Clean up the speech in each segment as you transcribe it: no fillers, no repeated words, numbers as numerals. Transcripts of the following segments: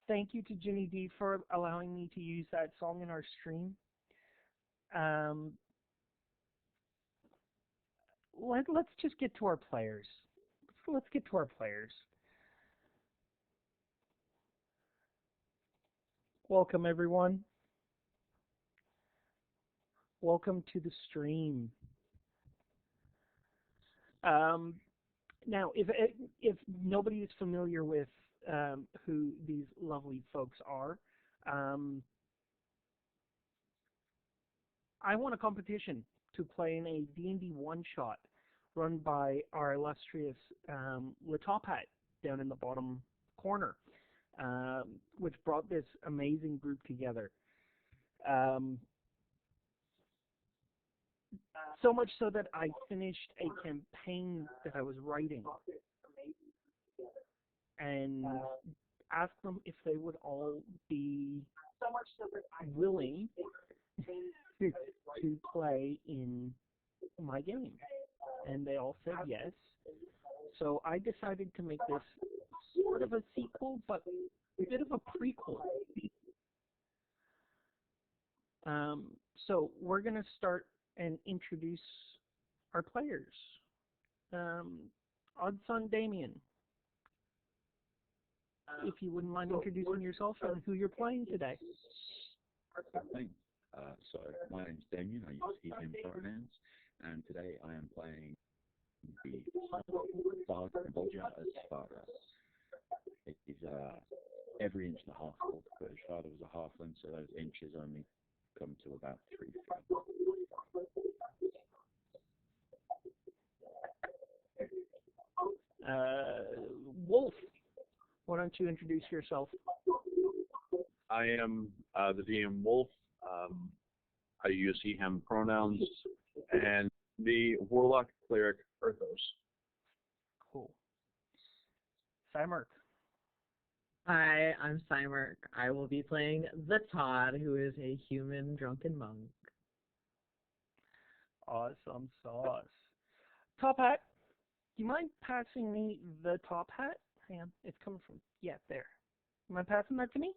Thank you to Ginny D for allowing me to use that song in our stream. Let's just get to our players. Let's get to our players. Welcome, everyone. Welcome to the stream. Now, if nobody is familiar with who these lovely folks are, I won a competition to play in a D&D one-shot run by our illustrious Top Hat down in the bottom corner, which brought this amazing group together. So much so that I finished a campaign that I was writing and asked them if they would all be willing to play in my game. And they all said yes. So I decided to make this sort of a sequel, but a bit of a prequel. So we're going to start and introduce our players. OddSonDamian, if you wouldn't mind introducing yourself and who you're playing today. Thanks. So my name's Damien, I use he, him pronouns, and today I am playing the Bard Bulger as Sparta. It is every inch and a half old, but his father was a halfling, so those inches only come to about 3 feet. Wolf, why don't you introduce yourself? I am the DM Wolf. I use he, him pronouns, and the Warlock Cleric Earthos. Cool. PsyMerc. Hi, I'm PsyMerc. I will be playing the Todd, who is a human drunken monk. Awesome sauce. Top Hat, do you mind passing me the top hat? Hang on, it's coming from, yeah, there. You mind passing that to me?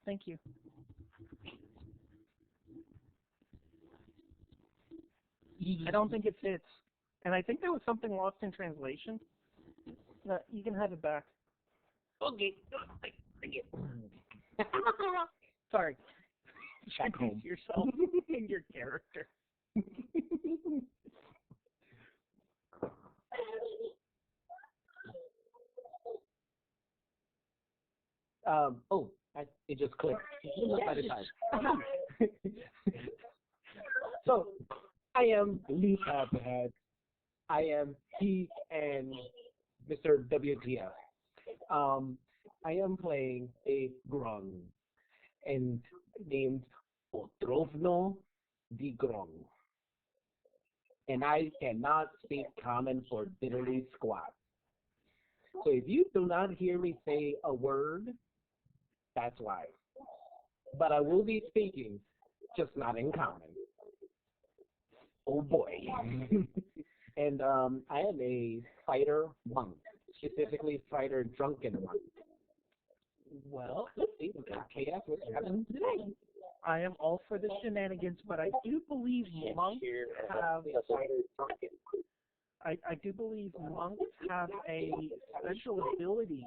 Thank you. I don't think it fits. And I think there was something lost in translation. No, you can have it back. Okay. Thank you. Sorry. Introduce yourself and your character. It just clicked. Yes. So, I am Lee Abad, I am he and Mr. WTF. I am playing a Grung and named Otrovno di Grung. And I cannot speak common for diddly squat. So if you do not hear me say a word, that's why. But I will be speaking, just not in common. Oh boy. And I am a fighter monk, specifically fighter drunken monk. Well, let's see what chaos was happening today. I am all for the shenanigans, but I do believe monks have I do believe monks have a special ability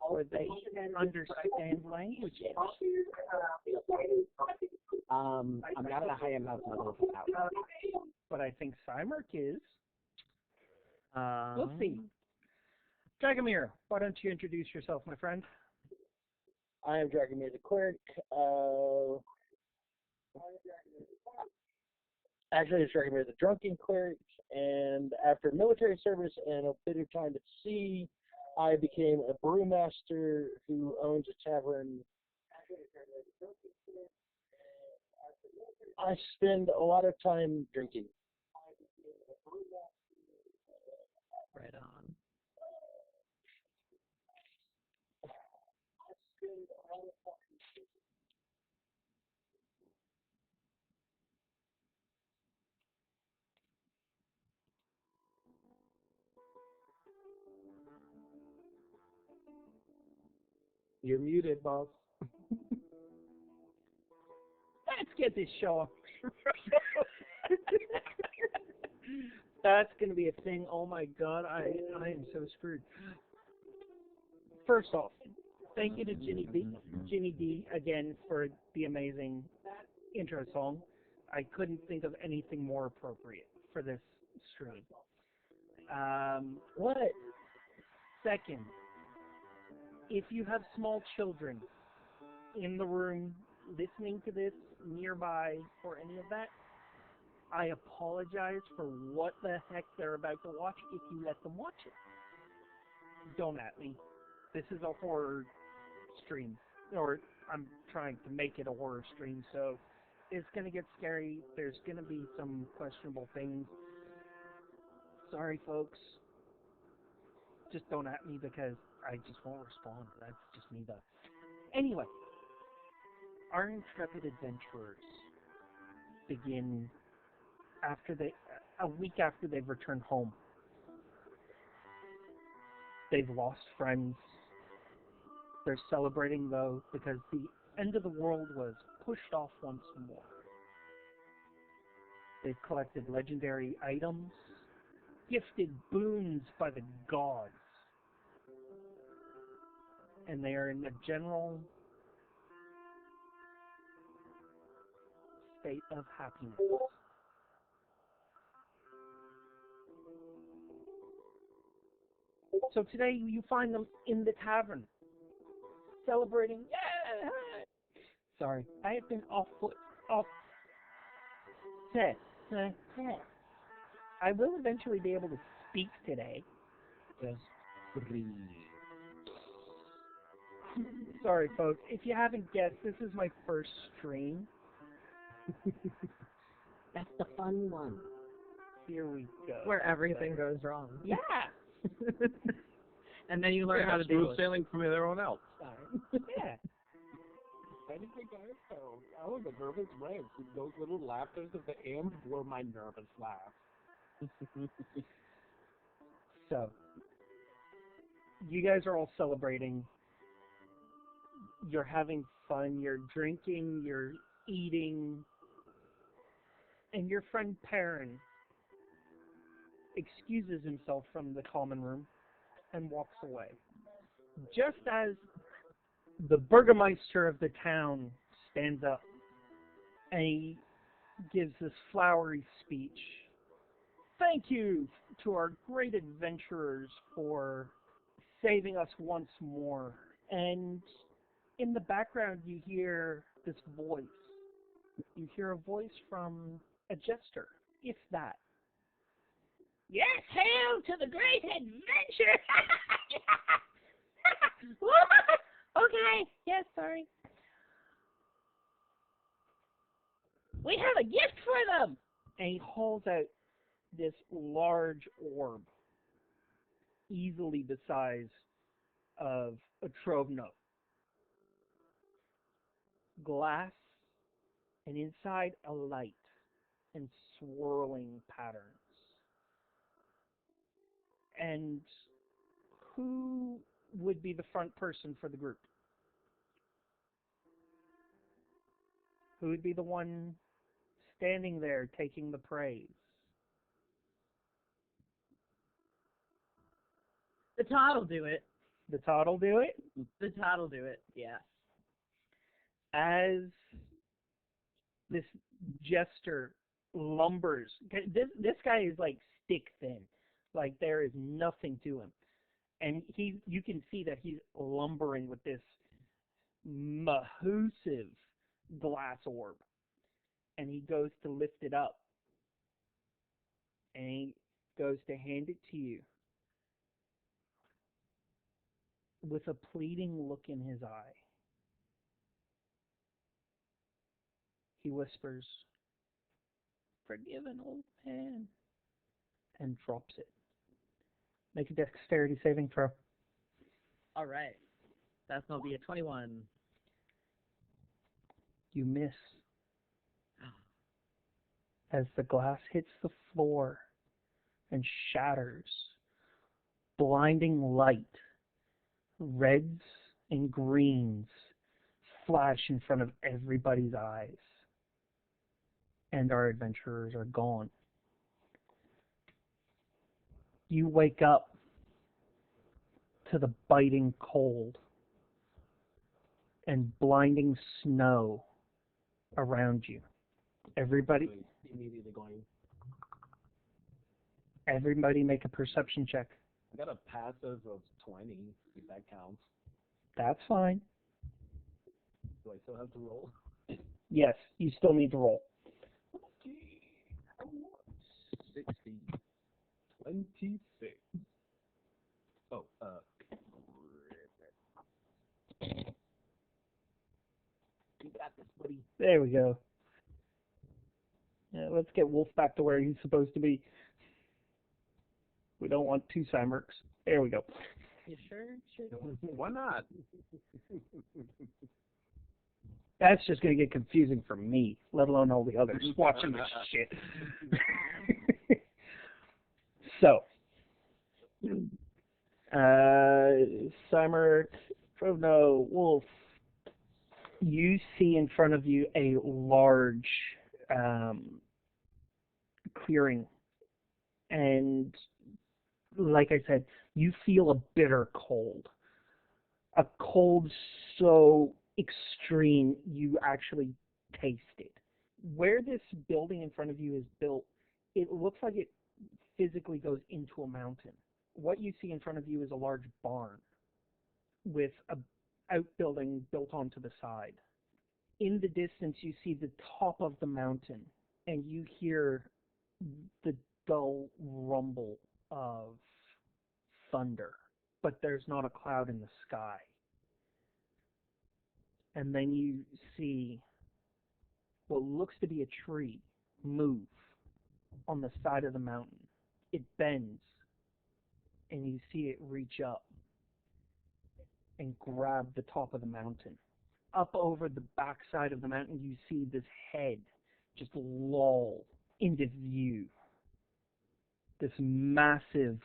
where they can understand language. I'm not at a high enough level for that. But I think PsyMerc is. Let's see. Dragomir, why don't you introduce yourself, my friend? I am Dragomir the Cleric. Actually, it's Dragomir the Drunken Cleric, and after military service and a bit of time at sea, I became a brewmaster who owns a tavern. I spend a lot of time drinking. Right on. You're muted, boss. Let's get this show. That's going to be a thing. Oh my God, I am so screwed. First off, thank you to Ginny D again for the amazing intro song. I couldn't think of anything more appropriate for this stream. What? Second, if you have small children in the room listening to this nearby or any of that, I apologize for what the heck they're about to watch if you let them watch it. Don't at me. This is a horror stream, or I'm trying to make it a horror stream, so it's going to get scary. There's going to be some questionable things. Sorry, folks. Just don't at me because I just won't respond. That's just me, though. Anyway, our intrepid adventurers begin a week after they've returned home. They've lost friends. They're celebrating, though, because the end of the world was pushed off once more. They've collected legendary items, gifted boons by the gods, and they are in a general state of happiness. So today you find them in the tavern, celebrating. Yeah! Sorry, I have been off. I will eventually be able to speak today. Just breathe. Sorry, folks. If you haven't guessed, this is my first stream. That's the fun one. Here we go. Where everything goes wrong. Yeah. And then you learn how to do smooth it. sailing from there on out. Yeah. Anything I was a nervous wreck. Those little laughters at the end were my nervous laugh. So, you guys are all celebrating. You're having fun. You're drinking. You're eating. And your friend Perrin excuses himself from the common room and walks away. Just as the Burgermeister of the town stands up and he gives this flowery speech. Thank you to our great adventurers for saving us once more. And in the background you hear this voice. You hear a voice from a jester, if that. Yes, hail to the great adventure! Okay, yes, sorry. We have a gift for them! And he hauls out this large orb, easily the size of a Trovno. Glass, and inside a light and swirling patterns. And who would be the front person for the group? Who would be the one standing there taking the praise? The Todd will do it. The Todd will do it? The Todd will do it, yeah. As this jester lumbers, this guy is like stick thin. Like there is nothing to him. And you can see that he's lumbering with this massive glass orb. And he goes to lift it up. And he goes to hand it to you. With a pleading look in his eye. He whispers, "Forgive an old man," and drops it. Make a dexterity saving throw. All right. That's going to be a 21. You miss. As the glass hits the floor and shatters, blinding light, reds and greens flash in front of everybody's eyes. And our adventurers are gone. You wake up to the biting cold and blinding snow around you. Everybody Immediately going. Everybody make a perception check. I got a passive of 20, if that counts. That's fine. Do I still have to roll? Yes, you still need to roll. 16. 26. Oh, you got this, buddy. There we go. Yeah, let's get Wolf back to where he's supposed to be. We don't want two PsyMercs. There we go. You sure? Why not? That's just going to get confusing for me, let alone all the others watching this shit. So, PsyMerc, Trovno, Wolf, you see in front of you a large clearing. And like I said, you feel a bitter cold. A cold so extreme you actually taste it. Where this building in front of you is built, it looks like it physically goes into a mountain. What you see in front of you is a large barn with a outbuilding built onto the side. In the distance, you see the top of the mountain, and you hear the dull rumble of thunder, but there's not a cloud in the sky. And then you see what looks to be a tree move on the side of the mountain. It bends, and you see it reach up and grab the top of the mountain. Up over the backside of the mountain, you see this head just loll into view. This massive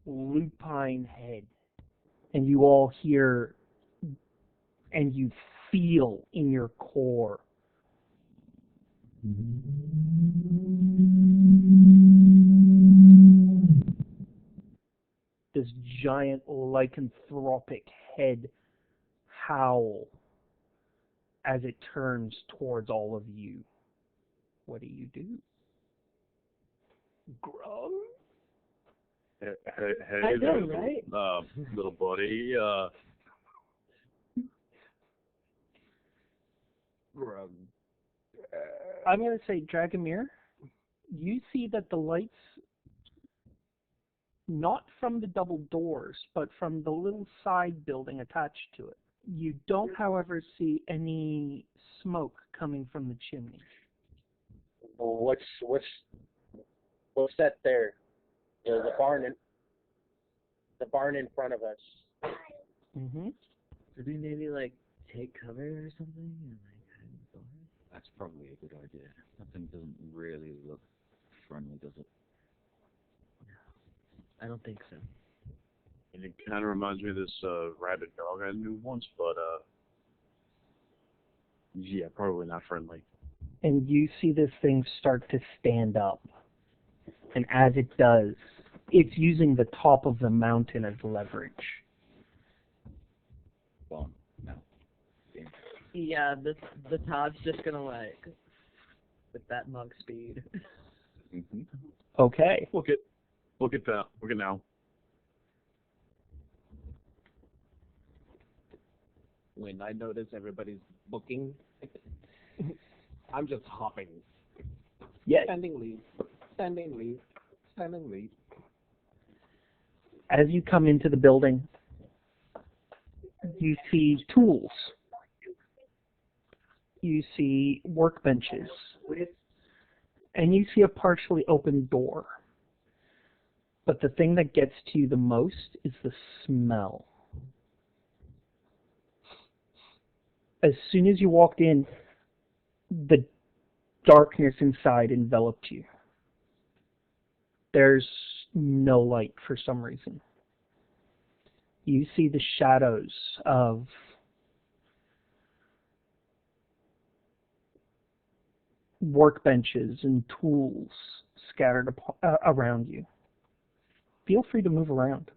lupine head. And you all hear and you feel in your core this giant lycanthropic head howl as it turns towards all of you. What do you do? Grog? Hey, I know, there, right? little buddy. Grug. I'm going to say, Dragomir, you see that the lights not from the double doors, but from the little side building attached to it. You don't, however, see any smoke coming from the chimney. Well, what's that there? There's the barn in front of us. Mm-hmm. Should we maybe like take cover or something and like hide in the barn? That's probably a good idea. That thing doesn't really look friendly, does it? I don't think so. And it kind of reminds me of this rabid dog I knew once, but yeah, probably not friendly. And you see this thing start to stand up. And as it does, it's using the top of the mountain as leverage. Bomb. No. Yeah, the Todd's just gonna like with that monk speed. Mm-hmm. Okay. Look at now. When I notice everybody's booking, I'm just hopping. Yes. Standing lead. Standing lead. Standing lead. As you come into the building, you see tools. You see workbenches. And you see a partially open door. But the thing that gets to you the most is the smell. As soon as you walked in, the darkness inside enveloped you. There's no light for some reason. You see the shadows of workbenches and tools scattered around you. Feel free to move around.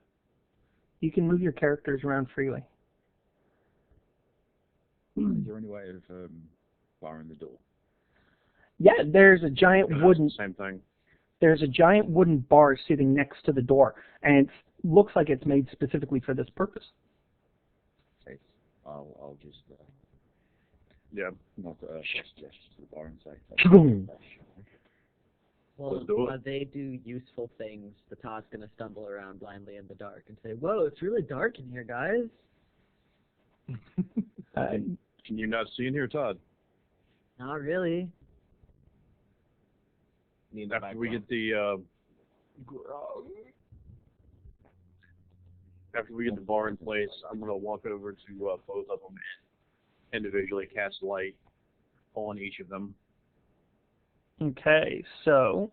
You can move your characters around freely. Is there any way of barring the door? Yeah, there's a giant wooden. Same thing. There's a giant wooden bar sitting next to the door, and it looks like it's made specifically for this purpose. Okay. I'll just Yeah. not gesture to the bar and say. Kaboom! Well, Let's do it. while they do useful things, the Todd's gonna stumble around blindly in the dark and say, "Whoa, it's really dark in here, guys." Can you not see in here, Todd? Not really. After we get the bar in place, I'm gonna walk over to both of them and individually cast light on each of them. Okay, so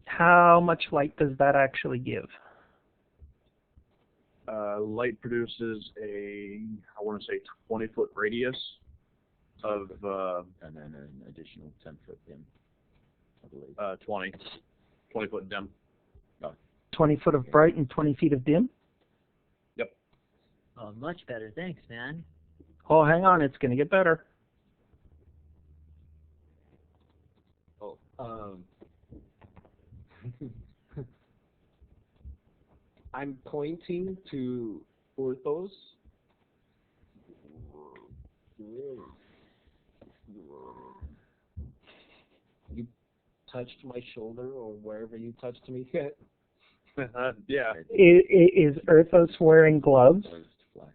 how much light does that actually give? Light produces I want to say 20-foot radius of And then an additional 10-foot dim, I believe. 20-foot dim. 20 foot of bright and 20 feet of dim? Yep. Oh, much better, thanks, man. Oh, hang on, it's going to get better. I'm pointing to Orthos. You touched my shoulder or wherever you touched me. Yeah. Is Earthos wearing gloves? Closed flash.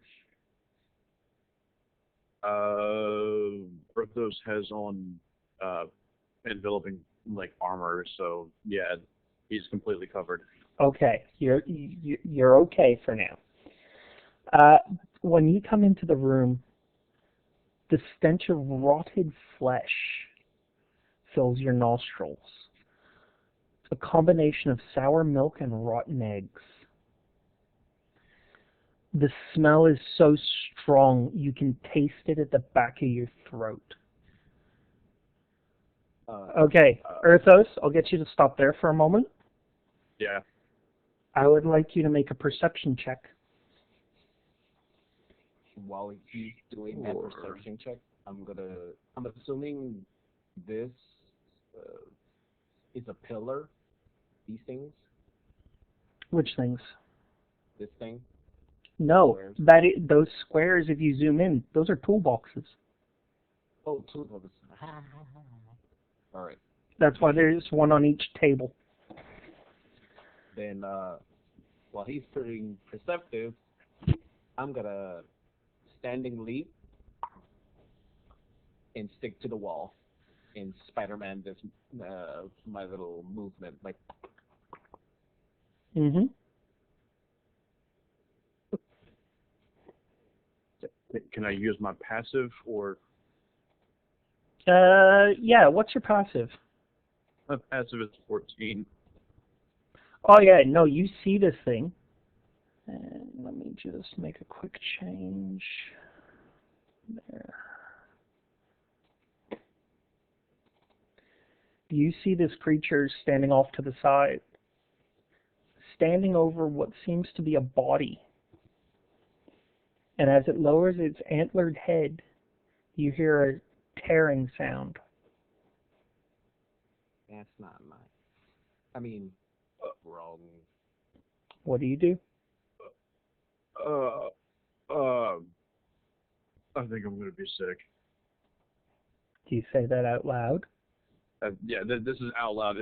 Brothos has on enveloping like armor, so yeah, he's completely covered. Okay, you're okay for now. When you come into the room, the stench of rotted flesh fills your nostrils. A combination of sour milk and rotten eggs. The smell is so strong you can taste it at the back of your throat. Okay, Earthos, I'll get you to stop there for a moment. Yeah. I would like you to make a perception check. While he's doing that perception check, I'm assuming this is a pillar. These things. Which things? This thing. No, Squares. those squares, if you zoom in, those are toolboxes. Oh, two of us. All right. That's why there's one on each table. Then, while he's pretty perceptive, I'm gonna standing leap and stick to the wall. And Spider-Man does my little movement, like. Mm-hmm. Can I use my passive or Yeah, what's your passive? my passive is 14? Oh, yeah, no, you see this thing. And let me just make a quick change. There. You see this creature standing off to the side, standing over what seems to be a body. And as it lowers its antlered head, you hear a tearing sound. That's not mine. I mean, wrong. What do you do? I think I'm gonna be sick. Do you say that out loud? Yeah, this is out loud. I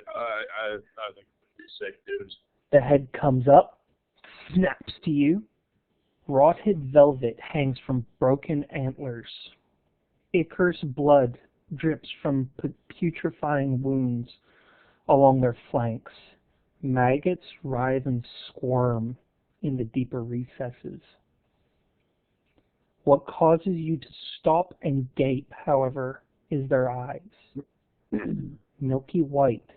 think I'm gonna be sick, dudes. The head comes up, snaps to you. Rotted velvet hangs from broken antlers. Ichor's blood drips from putrefying wounds along their flanks. Maggots writhe and squirm in the deeper recesses. What causes you to stop and gape, however, is their eyes. Milky white,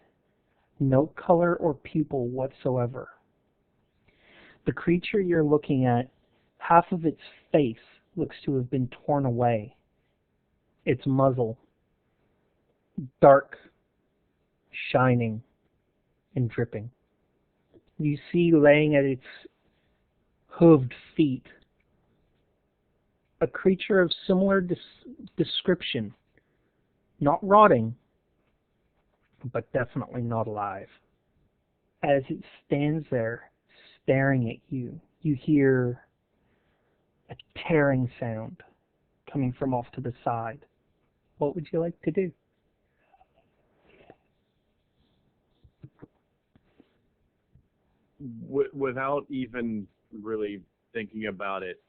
no color or pupil whatsoever. The creature you're looking at, half of its face looks to have been torn away. Its muzzle, dark, shining, and dripping. You see laying at its hooved feet a creature of similar description, not rotting, but definitely not alive. As it stands there, staring at you, you hear a tearing sound coming from off to the side. What would you like to do? Without even really thinking about it,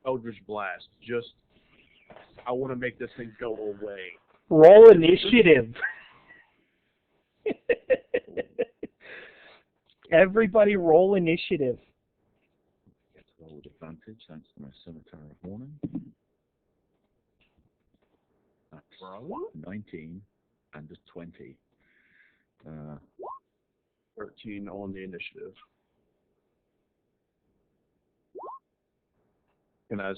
Eldritch Blast. Just, I want to make this thing go away. Roll initiative. Everybody roll initiative. Get to roll with advantage thanks to my Cemetery of Warning. That's 19 and a 20. 13 on the initiative. Can I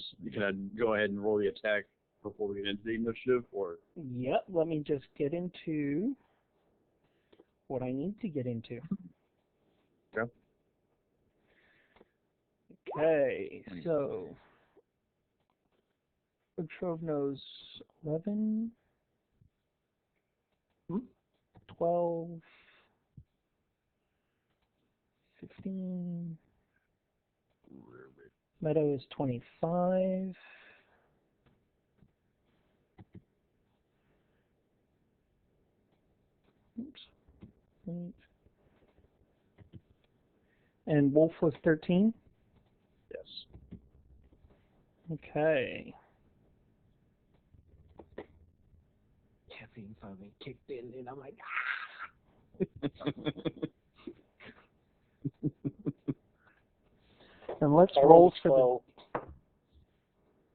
go ahead and roll the attack before we get into the initiative, or? Yep, let me just get into what I need to get into. Okay. Okay, so Trove knows 11, 12, 15. Meadow is 25. Oops. 8. And Wolf was 13? Yes. Okay. Caffeine finally kicked in, and I'm like, And let's I roll rolled for 12. the...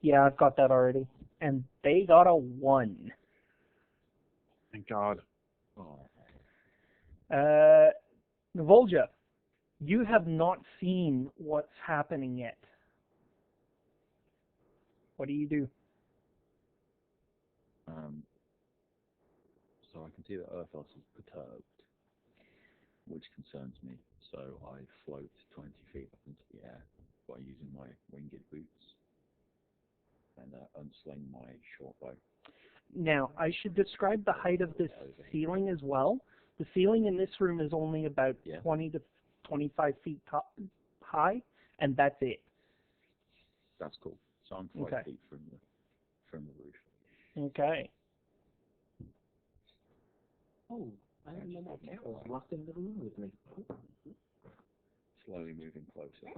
Yeah, I've got that already. And they got a 1. Thank God. Volja, you have not seen what's happening yet. What do you do? So I can see that Earthos is perturbed, which concerns me. So I float 20 feet up into the air by using my winged boots and unsling my short bow. Now, I should describe the height of this ceiling as well. The ceiling in this room is only about 20 to 25 feet high, and that's it. That's cool. So I'm 5 feet from the roof. Okay. oh, I remember that cat was locked in the room with me. Slowly moving closer.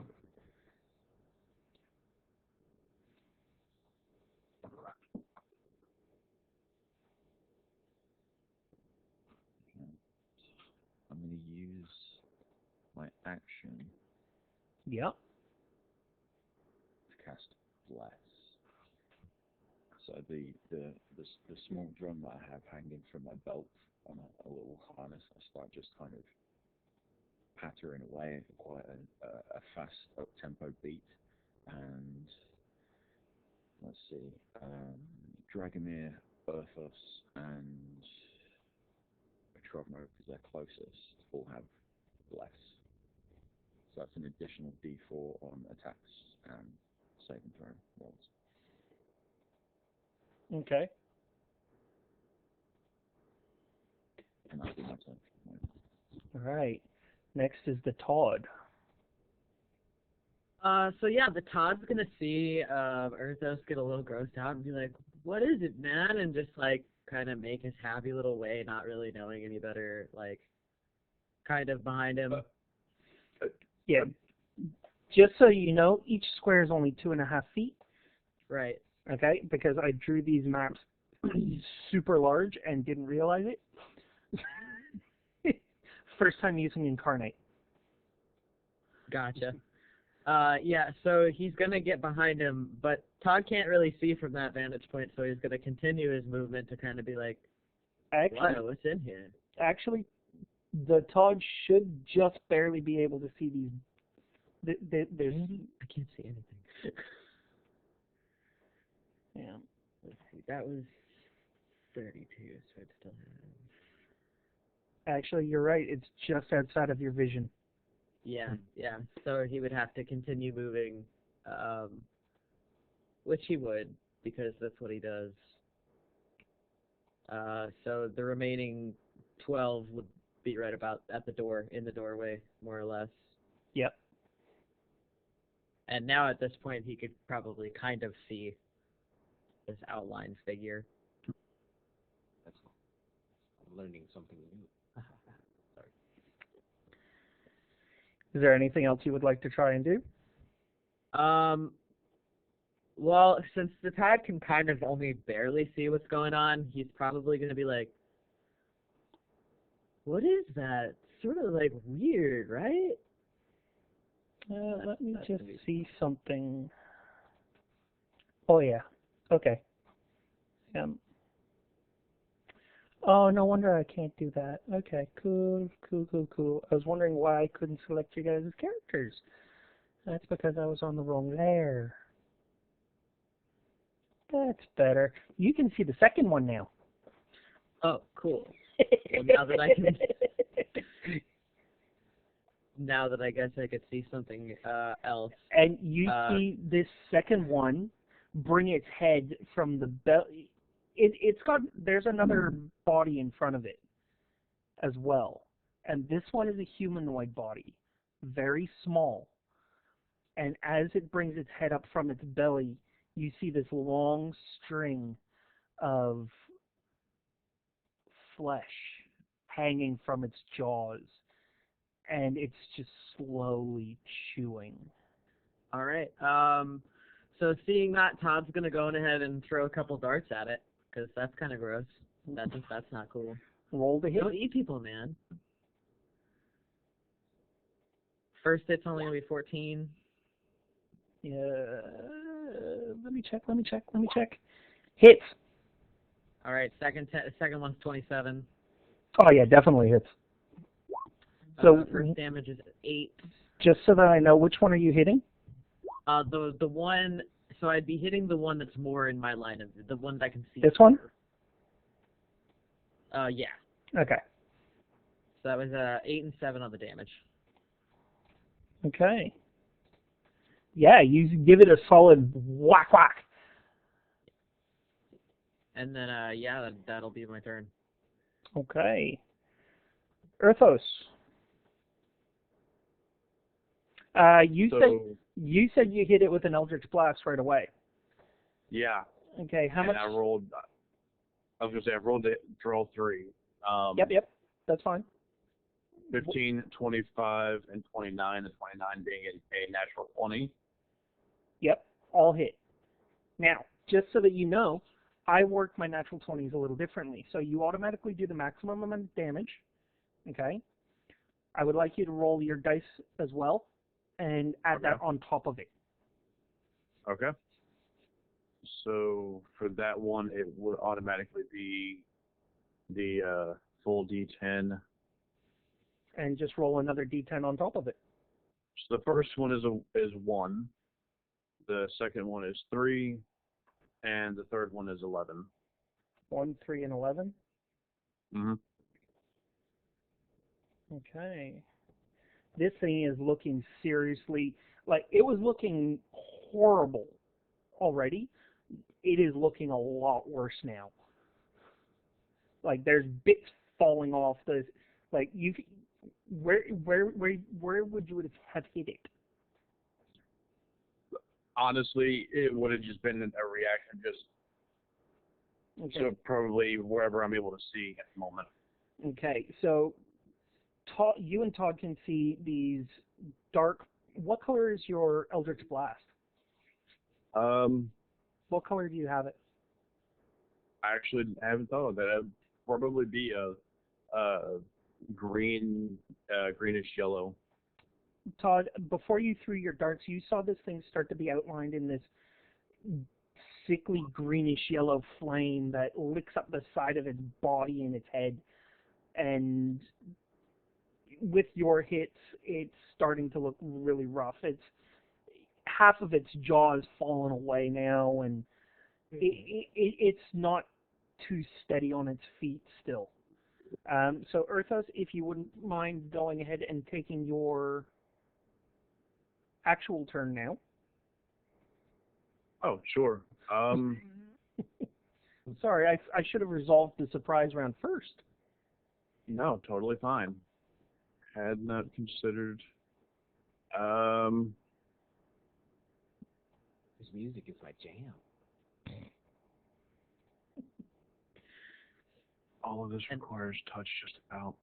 I'm going to use my action Yep. to cast Bless. So the small drum that I have hanging from my belt on a little harness, I start just kind of pattering away at quite a fast up-tempo beat. And let's see, Dragomir, Berthos, and Petrovno, because they're closest, will have Bless. So that's an additional D4 on attacks and saving throw rolls. Okay. And that'll be my turn. All right. Next is the Todd. So yeah, the Todd's gonna see Erthos get a little grossed out and be like, "What is it, man?" And just like kind of make his happy little way, not really knowing any better, like kind of behind him. Yeah. Just so you know, each square is only 2.5 feet. Right. Okay, because I drew these maps super large and didn't realize it. First time using Incarnate. Gotcha. Yeah, so he's gonna get behind him, but Todd can't really see from that vantage point, so he's gonna continue his movement to kind of be like, Actually, what's in here? Actually, the Todd should just barely be able to see these. There's, I can't see anything. yeah. Let's see, that was 32, so I'd still have... Actually, you're right. It's just outside of your vision. Yeah. So he would have to continue moving, which he would, because that's what he does. So the remaining 12 would be right about at the door, in the doorway, more or less. Yep. And now at this point, he could probably kind of see this outline figure. That's cool. I'm learning something new. Sorry. Is there anything else you would like to try and do? Well, since the Todd can kind of only barely see what's going on, he's probably going to be like, "What is that? Sort of like weird, right?" Let me just see something. Oh, yeah. Okay. Oh, no wonder I can't do that. Okay, cool. I was wondering why I couldn't select you guys as characters. That's because I was on the wrong layer. That's better. You can see the second one now. Oh, cool. Well, now that I can... Now that I guess I could see something else. And you see this second one bring its head from the belly. There's another body in front of it as well. And this one is a humanoid body, very small. And as it brings its head up from its belly, you see this long string of flesh hanging from its jaws. And it's just slowly chewing. All right. So seeing that, Todd's gonna go ahead and throw a couple darts at it, because that's kind of gross. That's not cool. Roll to hit. Don't eat people, man. First hit's only gonna be 14. Yeah. Let me check. Hits. All right. Second one's 27. Oh yeah, definitely hits. So first damage is 8. Just so that I know, which one are you hitting? The one. So I'd be hitting the one that's more in my line of the one that I can see. This one? Yeah. Okay. So that was 8 and 7 on the damage. Okay. Yeah, you give it a solid whack. And then yeah, that'll be my turn. Okay. Erthos. You said you hit it with an Eldritch Blast right away. Yeah. Okay, how much? I rolled. I was gonna say I rolled it. Roll 3. Yep. that's fine. 15, 25, and 29. The 29 being a natural 20. Yep, all hit. Now, just so that you know, I work my natural 20s a little differently. So you automatically do the maximum amount of damage, okay? I would like you to roll your dice as well and add that on top of it. Okay. So for that one, it would automatically be the full D10. And just roll another D10 on top of it. So the first one is 1. The second one is 3. And the third one is 11. 1, 3, and 11. Mm-hmm. Okay. This thing is looking seriously, like, it was looking horrible already. It is looking a lot worse now. Like, there's bits falling off the, like, you, where would you have hit it? Honestly, it would have just been a reaction just Okay. to probably wherever I'm able to see at the moment. Okay, so you and Todd can see these dark. What color is your Eldritch Blast? What color do you have it? I actually haven't thought of that. It'd probably be a green, greenish yellow. Todd, before you threw your darts, you saw this thing start to be outlined in this sickly greenish yellow flame that licks up the side of its body and its head. And with your hits, it's starting to look really rough. It's half of its jaw has fallen away now, and it's not too steady on its feet still. So Earthos, if you wouldn't mind going ahead and taking your actual turn now. Oh, sure. Sorry, I should have resolved the surprise round first. No, totally fine. Had not considered. This music is my jam. All of this requires touch just about.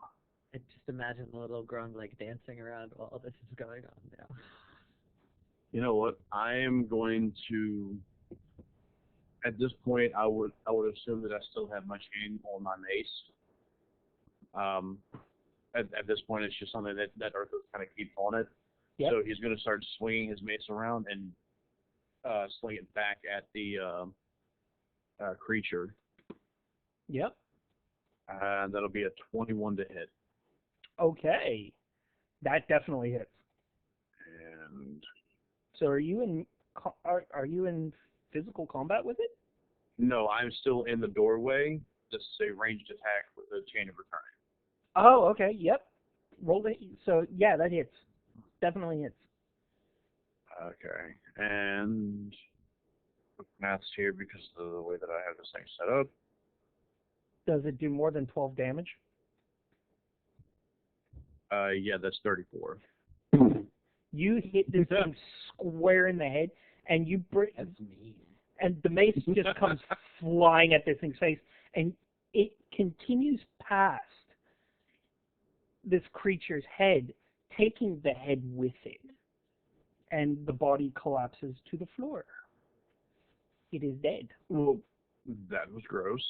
I just imagine the little grung like dancing around while all this is going on now. You know what? I am going to. At this point, I would assume that I still have my chain on my mace. At this point, it's just something that Earthos kind of keeps on it. Yep. So he's going to start swinging his mace around and sling it back at the creature. Yep. And that'll be a 21 to hit. Okay. That definitely hits. And So are you in physical combat with it? no, I'm still in the doorway. This is a ranged attack with a chain of returning. Oh, okay. Yep. Roll it. So yeah, that hits. Definitely hits. Okay. And math's here because of the way that I have this thing set up. Does it do more than 12 damage? Yeah, that's 34. You hit this thing square in the head, and you break. That's mean. And the mace just comes flying at this thing's face, and it continues past this creature's head, taking the head with it, and the body collapses to the floor. It is dead. Well, that was gross.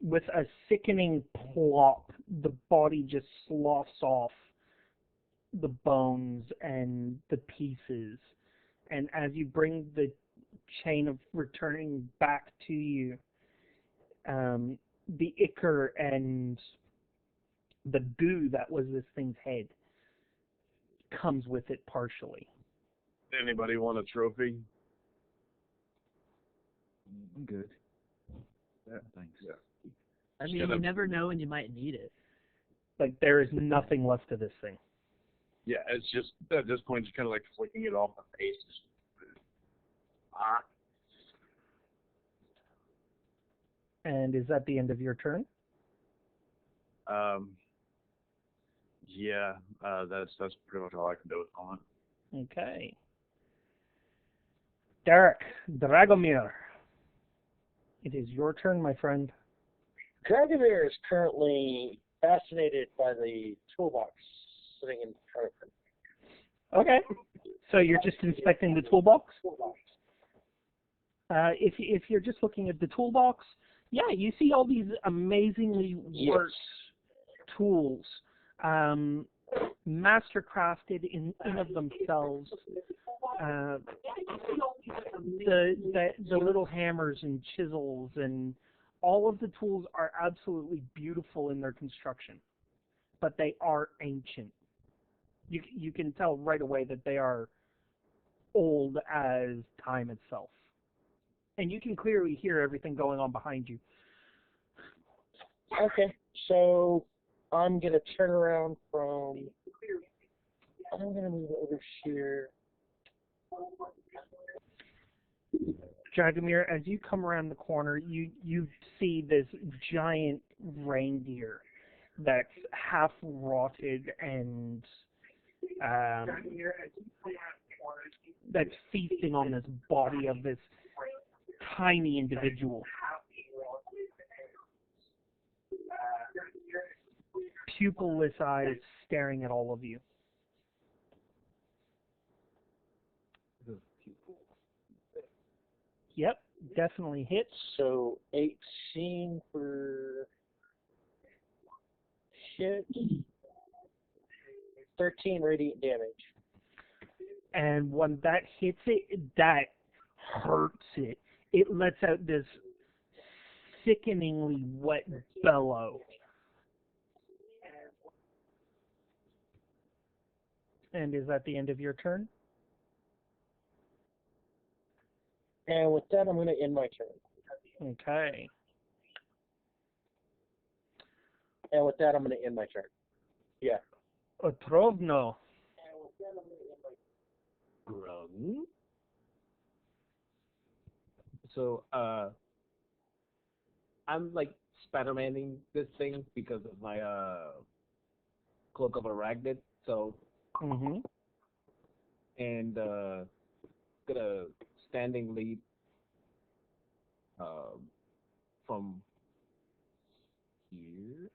With a sickening plop, the body just sloughs off the bones and the pieces. And as you bring the chain of returning back to you, the ichor and the goo that was this thing's head comes with it partially. Anybody want a trophy? I'm good. Yeah, thanks. Yeah. I mean, you never know when you might need it. Like, there is nothing left of this thing. Yeah, it's just, at this point, just kind of like flicking it off the face. And is that the end of your turn? Yeah, that's pretty much all I can do at the moment. Okay. Derek, Dragomir. It is your turn, my friend. Dragomir is currently fascinated by the toolbox sitting in front of him. Okay. So you're just inspecting the toolbox? If you're just looking at the toolbox, yeah, you see all these amazingly worked tools, master-crafted in of themselves. The little hammers and chisels and all of the tools are absolutely beautiful in their construction, but they are ancient. You can tell right away that they are old as time itself. And you can clearly hear everything going on behind you. Okay, so I'm going to turn around from... I'm going to move over here. Dragomir, as you come around the corner, you see this giant reindeer that's half rotted and that's feasting on this body of this tiny individual. Pupilless eyes staring at all of you. Yep, definitely hits. So 18 for hit, 13 radiant damage. And when that hits it, that hurts it. It lets out this sickeningly wet bellow. And is that the end of your turn? And with that, I'm going to end my turn. Okay. And with that, I'm going to end my turn. Yeah. Otrovno. Grung. So, I'm like Spider-Maning this thing because of my cloak of arachnid. So, and gonna standing leap from here.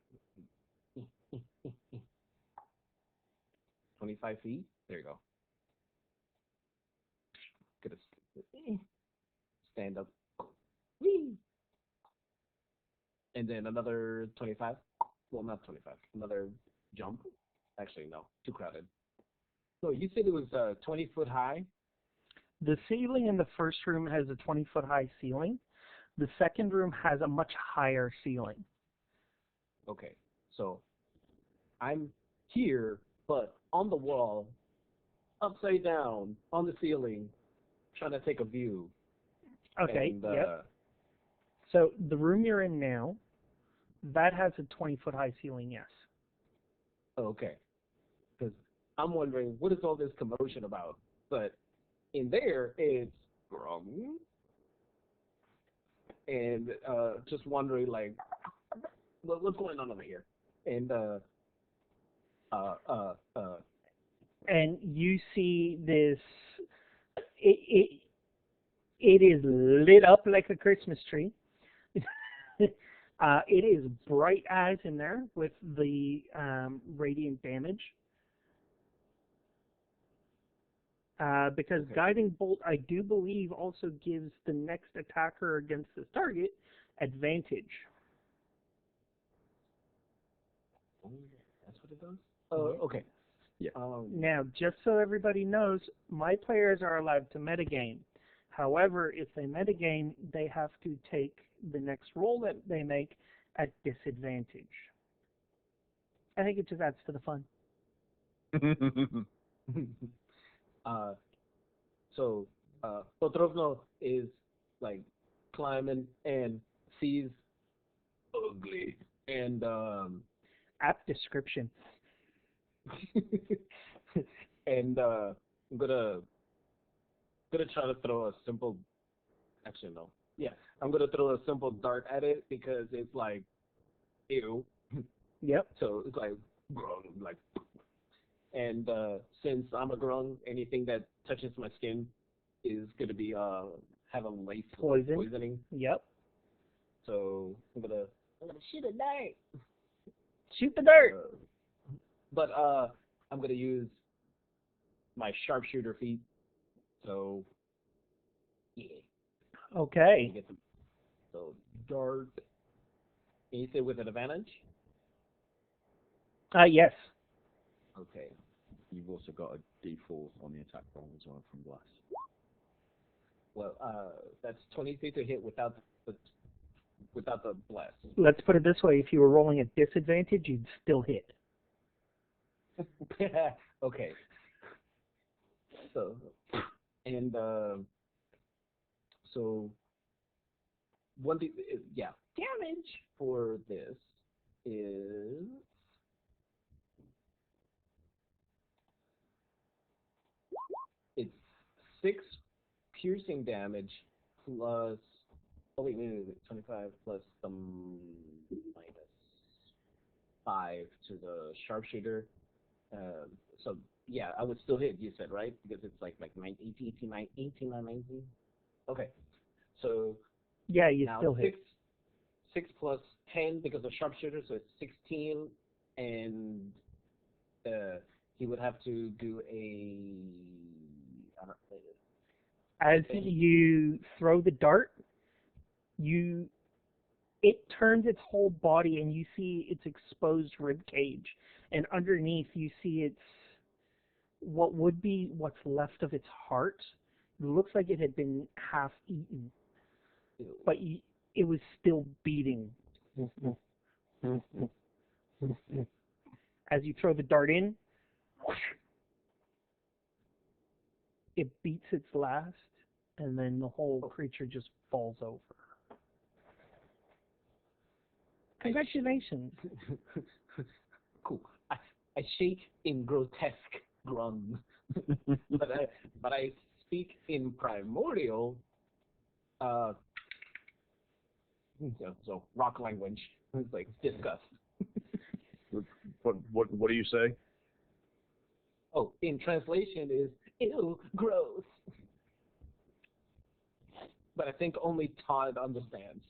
25 feet. There you go. Gonna stand up. Whee! And then another 25. Well, not 25. Another jump. Actually, no. Too crowded. So you said it was 20 foot high? The ceiling in the first room has a 20-foot high ceiling. The second room has a much higher ceiling. Okay. So I'm here, but on the wall, upside down, on the ceiling, trying to take a view. Okay, And, yep. So the room you're in now, that has a 20-foot high ceiling, yes. Okay. Because I'm wondering, what is all this commotion about? But in there, it's wrong. And just wondering, like, what's going on over here? And, and you see this, it is lit up like a Christmas tree. It is bright as in there with the radiant damage. Because Guiding Bolt, I do believe, also gives the next attacker against this target advantage. That's what it does? Okay. Yeah. Now, just so everybody knows, my players are allowed to metagame. However, if they metagame, they have to take the next roll that they make at disadvantage. I think it just adds to the fun. So Potrovno is like climbing and sees ugly and Apt description. and I'm gonna try to throw a simple. Actually, no. Yeah, I'm gonna throw a simple dart at it because it's like, ew. Yep. So it's like, grung, like, and since I'm a grung, anything that touches my skin is gonna be have a lace poisoning. Yep. So I'm gonna shoot a dart. Shoot the dart. But I'm gonna use my sharpshooter feat. So yeah, Okay. get some. So dart. Can you say with an advantage? Yes. Okay. You've also got a D4 on the attack roll as well from Bless. Well, that's 23 to hit without the bless. Let's put it this way: if you were rolling at disadvantage, you'd still hit. Okay. So, and so one thing, yeah, damage for this is it's 6 piercing damage plus. Oh wait, 25 plus minus 5 to the sharpshooter. So yeah, I would still hit. You said right because it's like 18, 19. Okay, so Yeah, you now still hit. 6 plus 10 because of sharpshooter, so it's 16, and he would have to do a. I don't know, As you throw the dart, it turns its whole body, and you see its exposed rib cage, and underneath you see its what would be what's left of its heart. It looks like it had been half eaten, but it was still beating. As you throw the dart in, it beats its last, and then the whole creature just falls over. Congratulations. Cool. I shake in grotesque grunge, but I speak in primordial, so rock language. It's like disgust. What do you say? Oh, in translation is ew, gross. But I think only Todd understands.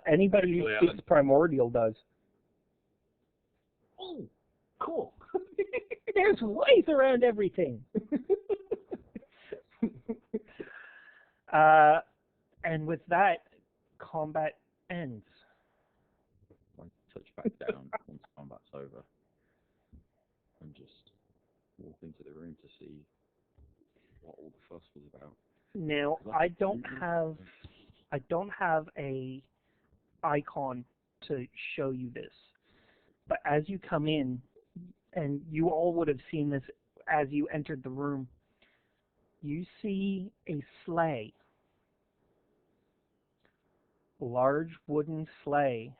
Anybody who Actually, speaks primordial does. Oh, cool. There's ways around everything. And with that, combat ends. I touch back down once combat's over and just walk into the room to see what all the fuss was about. Now, I don't have a icon to show you this, but as you come in, and you all would have seen this as you entered the room, you see a sleigh, large wooden sleigh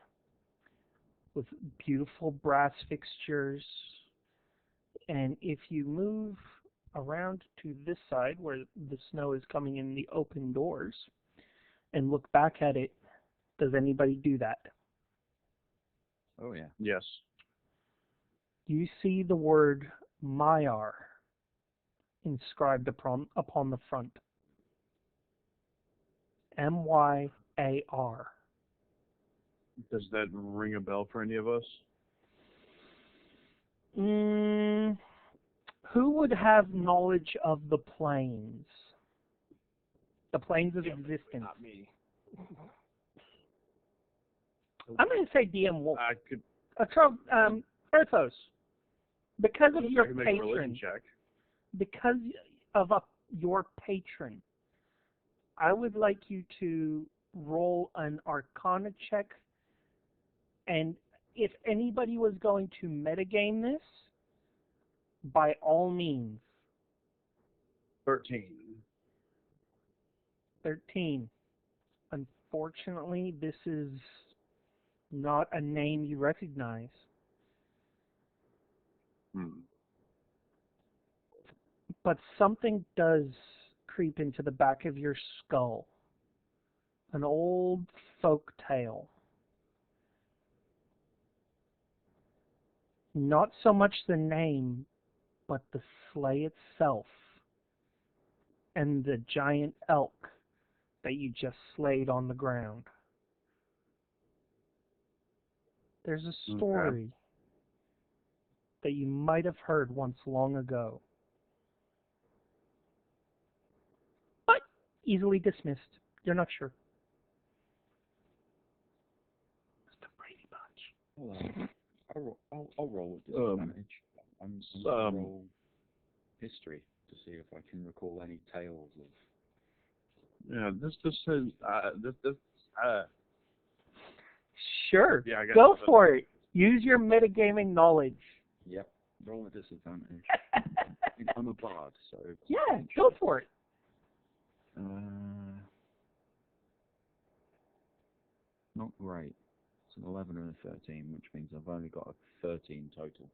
with beautiful brass fixtures, and if you move around to this side where the snow is coming in the open doors and look back at it, does anybody do that? Oh yeah. Yes. You see the word Myar inscribed upon the front. M-Y-A-R. Does that ring a bell for any of us? Who would have knowledge of the planes? The planes of existence. Not me. I'm going to say DM Wolf. I could. Arthos, because of I your could make a religion patron, check. because of your patron, I would like you to roll an Arcana check, and if anybody was going to metagame this, by all means. 13. 13. Unfortunately, this is not a name you recognize. But something does creep into the back of your skull. An old folk tale. Not so much the name, but the sleigh itself. And the giant elk that you just slayed on the ground. There's a story that you might have heard once long ago, but easily dismissed. You're not sure. It's the Brady Bunch. I'll roll with disadvantage. I'm going to roll history to see if I can recall any tales of. Yeah, this says Sure. Yeah, I got Go it. for it. Use your metagaming knowledge. Yep, roll with disadvantage. I'm a bard, so. Yeah, go for it. Not great. It's an 11 and a 13, which means I've only got a 13 total.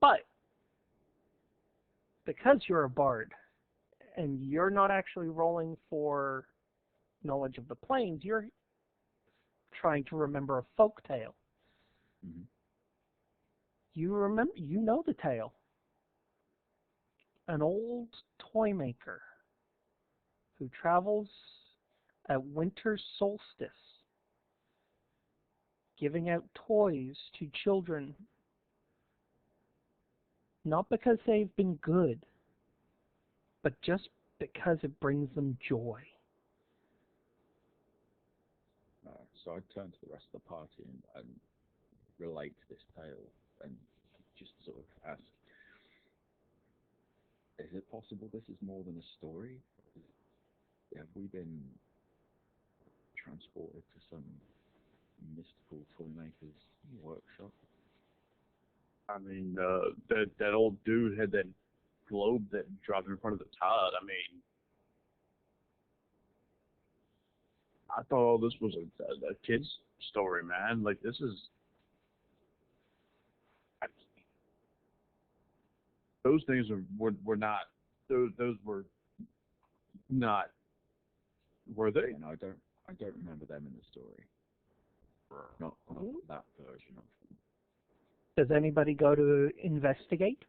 But because you're a bard and you're not actually rolling for knowledge of the planes, you're trying to remember a folk tale. Mm-hmm. You know the tale. An old toy maker who travels at winter solstice, giving out toys to children, not because they've been good, but just because it brings them joy. So I turn to the rest of the party and relate this tale and just sort of ask, is it possible this is more than a story? Have we been transported to some mystical toy maker's workshop? I mean, that old dude had that globe that dropped in front of the Todd. I mean, I thought all this was a kid's story, man. Like, this is... Those things were not... Those were not... Were they? And I don't remember them in the story. Not that version of them. Does anybody go to investigate?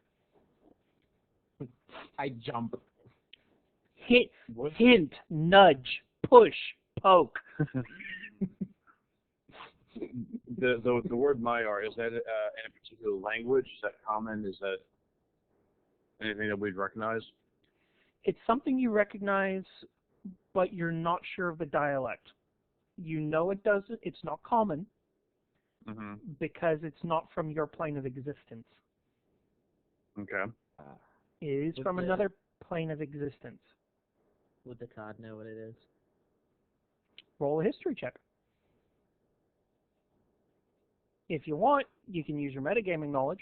I jump. Hint, nudge, push, poke. The word Maiar, is that in a particular language? Is that common? Is that anything that we'd recognize? It's something you recognize, but you're not sure of the dialect. You know it doesn't. It's not common because it's not from your plane of existence. Okay. It is from another plane of existence. Would the Todd know what it is? Roll a history check. If you want, you can use your metagaming knowledge.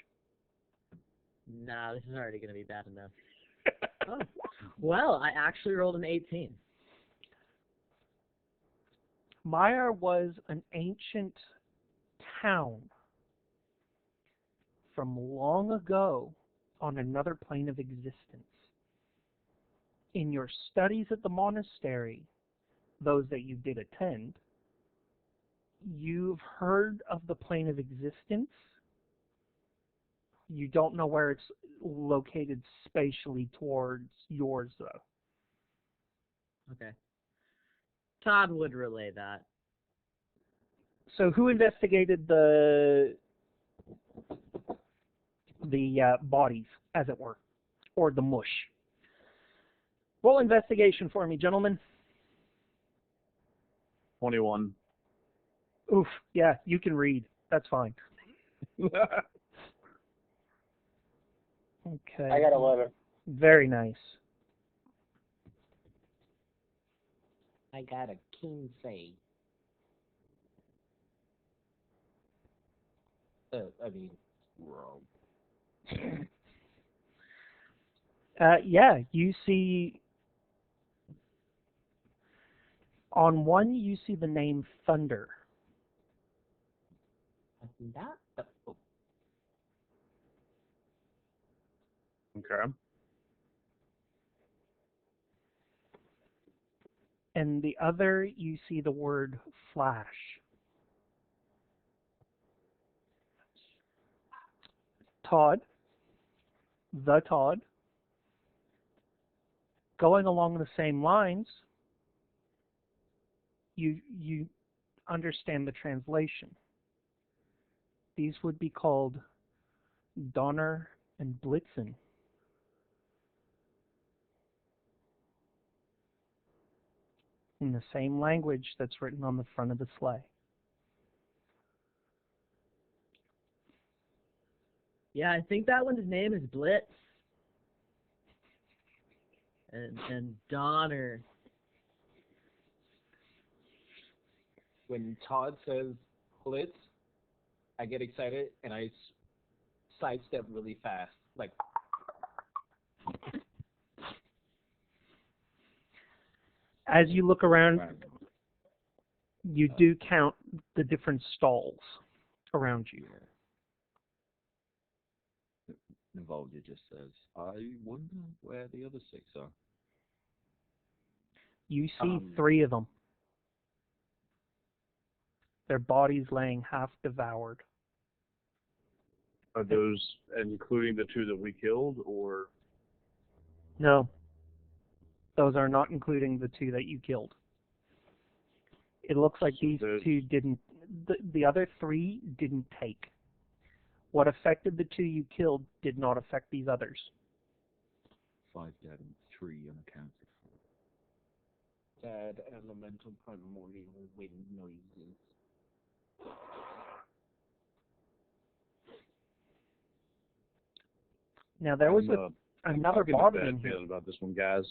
Nah, this is already going to be bad enough. Oh. Well, I actually rolled an 18. Maiar was an ancient town from long ago on another plane of existence. In your studies at the monastery, those that you did attend, you've heard of the plane of existence. You don't know where it's located spatially towards yours, though. Okay. Todd would relay that. So who investigated the bodies, as it were, or the mush? Roll investigation for me, gentlemen. 21. Oof, yeah, you can read. That's fine. Okay. I got 11. Very nice. I got a king say. Wrong. Yeah, you see, on one you see the name Thunder. Okay. And the other you see the word Flash. Todd, the Todd, going along the same lines, you understand the translation. These would be called Donner and Blitzen. In the same language that's written on the front of the sleigh. Yeah, I think that one's name is Blitz. And Donner. When Todd says Blitz, I get excited and I sidestep really fast. Like, As you look around, you do count the different stalls around you. Navolja just says, I wonder where the other 6 are. You see 3 of them. Their bodies laying half devoured. Are those including the 2 that we killed, or? No. Those are not including the 2 that you killed. It looks like these 2 didn't, the other 3 didn't take. What affected the 2 you killed did not affect these others. 5 dead and 3 unaccounted for. Dead elemental primordial wind noises. Now there was another body in here. Feeling about this one, guys.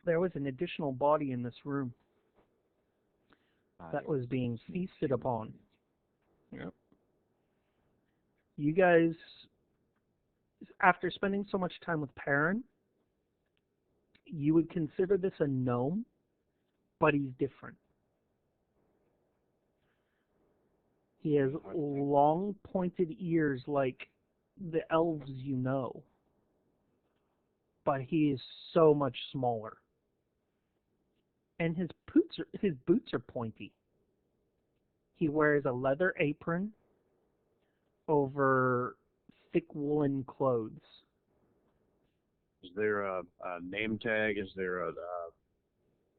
There was an additional body in this room that was being feasted upon. Yep. You guys, after spending so much time with Perrin, you would consider this a gnome, but he's different. He has long, pointed ears like the elves you know, but he is so much smaller. And his boots are pointy. He wears a leather apron over thick woolen clothes. Is there a name tag? Is there a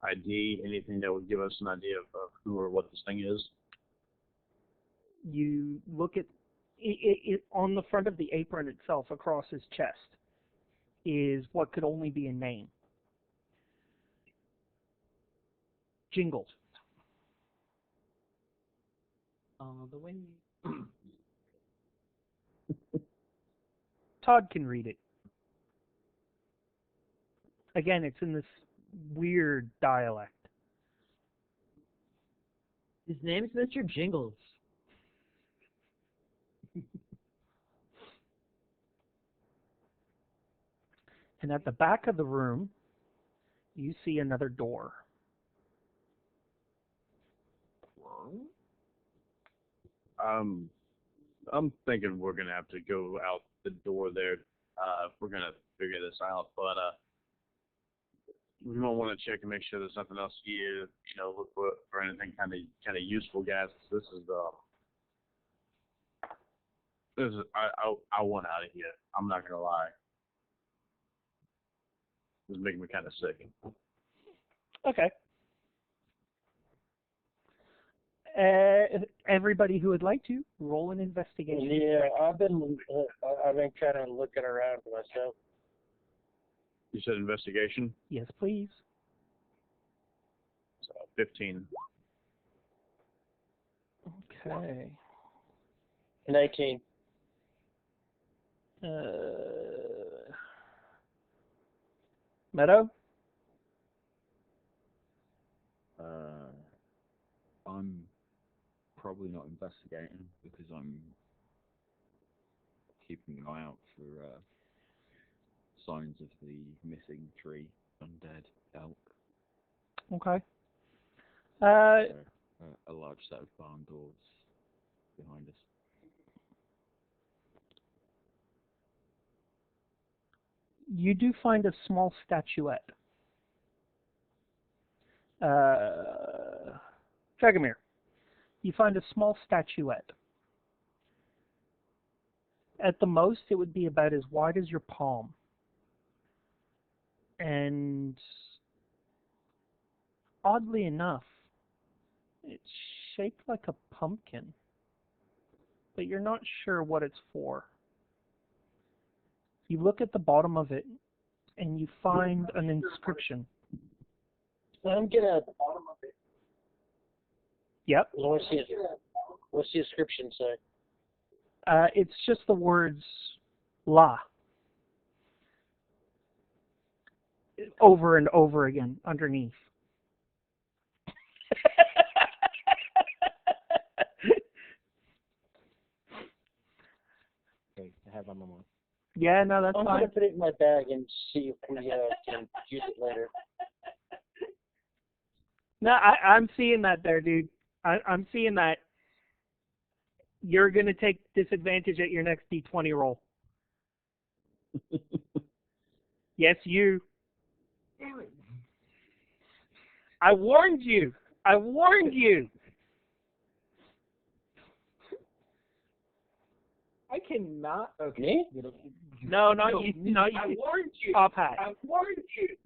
ID? Anything that would give us an idea of who or what this thing is? You look at it on the front of the apron itself, across his chest, is what could only be a name. Jingles. All the way. Todd can read it. Again, it's in this weird dialect. His name's Mr. Jingles. And at the back of the room, you see another door. I'm thinking we're gonna have to go out the door there if we're gonna figure this out. But we might want to check and make sure there's nothing else here. You know, look for anything kind of useful, guys. This is I want out of here. I'm not gonna lie. This is making me kind of sick. Okay. Everybody who would like to roll an investigation. Yeah, I've been kind of looking around for myself. You said investigation? Yes, please. So 15. Okay. 19. Meadow? I'm probably not investigating because I'm keeping an eye out for signs of the missing tree, undead elk. Okay. A large set of barn doors behind us. You do find a small statuette. Dragomir, you find a small statuette. At the most, it would be about as wide as your palm. And oddly enough, it's shaped like a pumpkin, but you're not sure what it's for. You look at the bottom of it, and you find an inscription. I'm gonna. Yep. What's the inscription say? It's just the words "La" over and over again underneath. Okay, I have on my mind. Yeah, no, that's I'm fine. gonna put it in my bag and see if we can use it later. No, I'm seeing that there, dude. I'm seeing that. You're gonna take disadvantage at your next D20 roll. Yes, you. I warned you. I warned you. I cannot. Okay. Me? No, not you. Not you. I warned you. Top Hat. I warned you.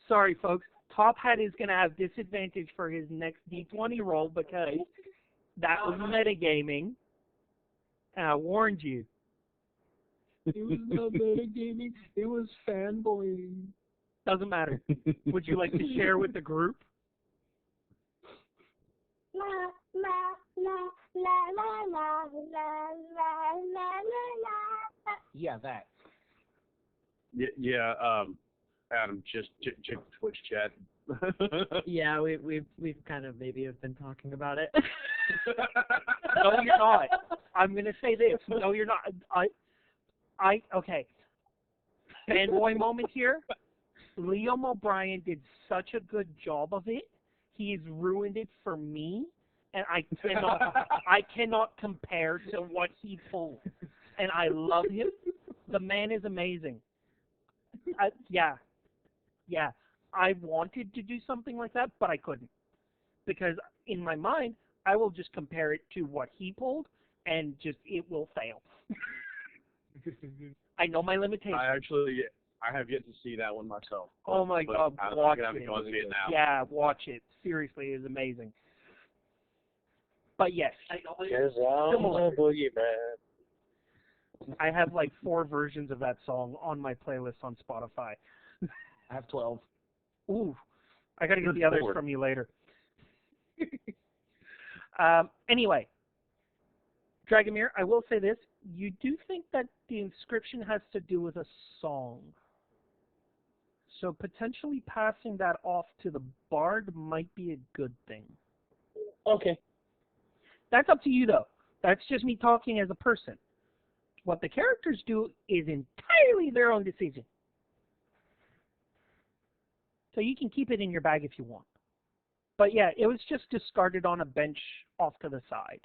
Sorry, folks. Top Hat is gonna have disadvantage for his next D20 roll because that was metagaming. And I warned you. It was not metagaming. It was fanboying. Doesn't matter. Would you like to share with the group? Yeah, that. Yeah, Adam, just check Twitch chat. Yeah, we've kind of maybe have been talking about it. No, you're not. I'm gonna say this. No, you're not. Okay. Fanboy moment here. Liam O'Brien did such a good job of it. He's ruined it for me, and I cannot compare to what he pulled. And I love him. The man is amazing. Yeah. I wanted to do something like that, but I couldn't. Because in my mind, I will just compare it to what he pulled, and just it will fail. I know my limitations. I have yet to see that one myself. Oh my God, I'm watch gonna have to it. go and see it now. Yeah, watch it. Seriously, it is amazing. But yes, Cause I'm a boogeyman. I have like 4 versions of that song on my playlist on Spotify. I have 12. Ooh, I gotta get Good the others Lord. from you later. Anyway, Dragomir, I will say this. You do think that the inscription has to do with a song. So potentially passing that off to the bard might be a good thing. Okay. That's up to you, though. That's just me talking as a person. What the characters do is entirely their own decision. So you can keep it in your bag if you want. But yeah, it was just discarded on a bench off to the side.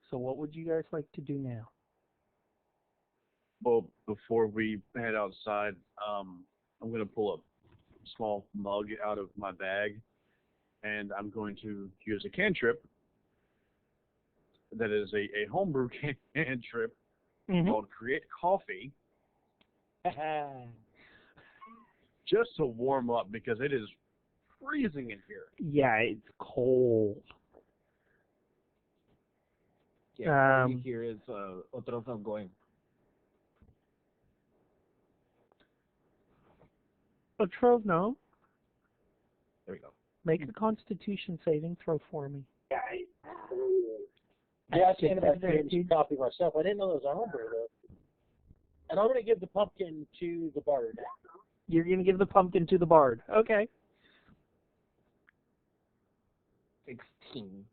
So what would you guys like to do now? Well, before we head outside, I'm going to pull a small mug out of my bag, and I'm going to use a cantrip that is a homebrew cantrip called Create Coffee, just to warm up because it is freezing in here. Yeah, it's cold. Yeah, all you hear is Otrofno going. Otrovno, There we go. make a Constitution saving throw for me. Yeah, I came back and copy myself. I didn't know there was a homebrew though. And I'm gonna give the pumpkin to the bard. You're going to give the pumpkin to the bard. Okay. 16.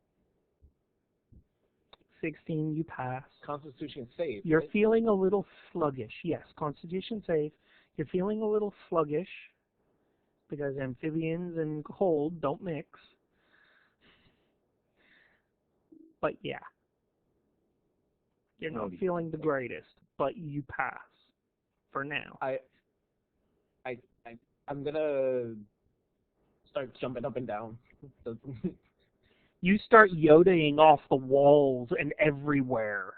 16, you pass. Constitution save. You're right? feeling a little sluggish. Yes, Constitution save. You're feeling a little sluggish because amphibians and cold don't mix. But yeah. You're not feeling the greatest, but you pass for now. I'm gonna start jumping up and down. You start yodeling off the walls and everywhere.